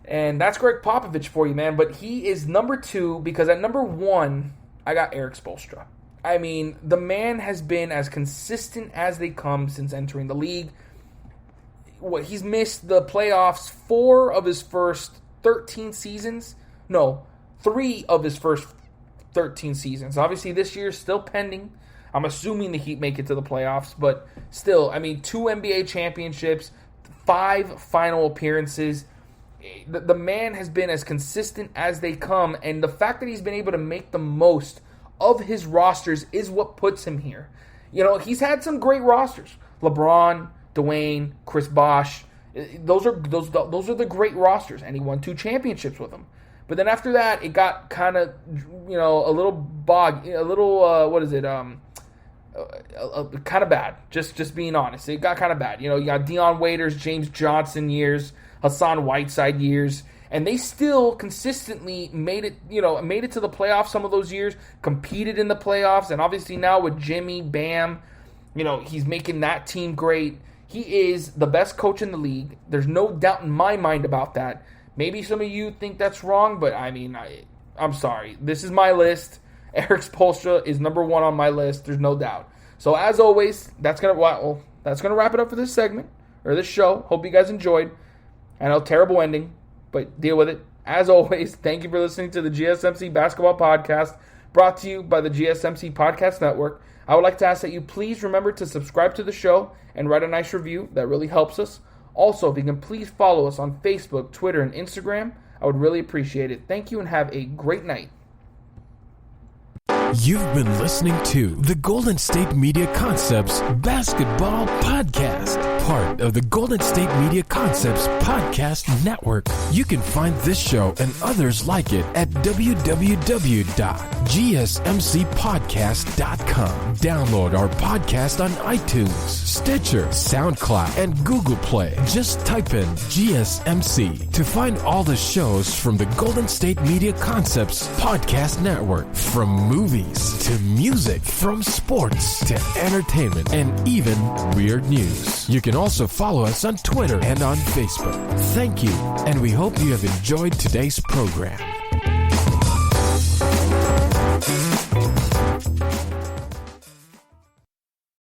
And that's Greg Popovich for you, man. But he is number 2 because at number 1, I got Erik Spoelstra. I mean, the man has been as consistent as they come since entering the league. He's missed the playoffs 4 of his first 13 seasons. No, 3 of his first 13 seasons. Obviously, this year is still pending. I'm assuming the Heat make it to the playoffs, but still, I mean, 2 NBA championships, 5 final appearances. The man has been as consistent as they come, and the fact that he's been able to make the most of his rosters is what puts him here. He's had some great rosters. LeBron, Dwayne, Chris Bosh. Those are the great rosters, and he won 2 championships with them. But then after that, it got kind of, a little kind of bad. Just being honest, it got kind of bad. You got Dion Waiters, James Johnson years, Hassan Whiteside years, and they still consistently made it to the playoffs some of those years, competed in the playoffs, and obviously now with Jimmy, Bam, he's making that team great. He is the best coach in the league. There's no doubt in my mind about that. Maybe some of you think that's wrong, but I mean, I'm sorry. This is my list. Erik Spoelstra is number 1 on my list. There's no doubt. So as always, that's gonna wrap it up for this segment or this show. Hope you guys enjoyed. I know, terrible ending, but deal with it. As always, thank you for listening to the GSMC Basketball Podcast, brought to you by the GSMC Podcast Network. I would like to ask that you please remember to subscribe to the show and write a nice review. That really helps us. Also, if you can please follow us on Facebook, Twitter, and Instagram, I would really appreciate it. Thank you and have a great night. You've been listening to the Golden State Media Concepts Basketball Podcast, part of the Golden State Media Concepts Podcast Network. You can find this show and others like it at www.gsmcpodcast.com. Download our podcast on iTunes, Stitcher, SoundCloud, and Google Play. Just type in GSMC to find all the shows from the Golden State Media Concepts Podcast Network, from movies to music, from sports to entertainment, and even weird news. You can also follow us on Twitter and on Facebook. Thank you, and we hope you have enjoyed today's program.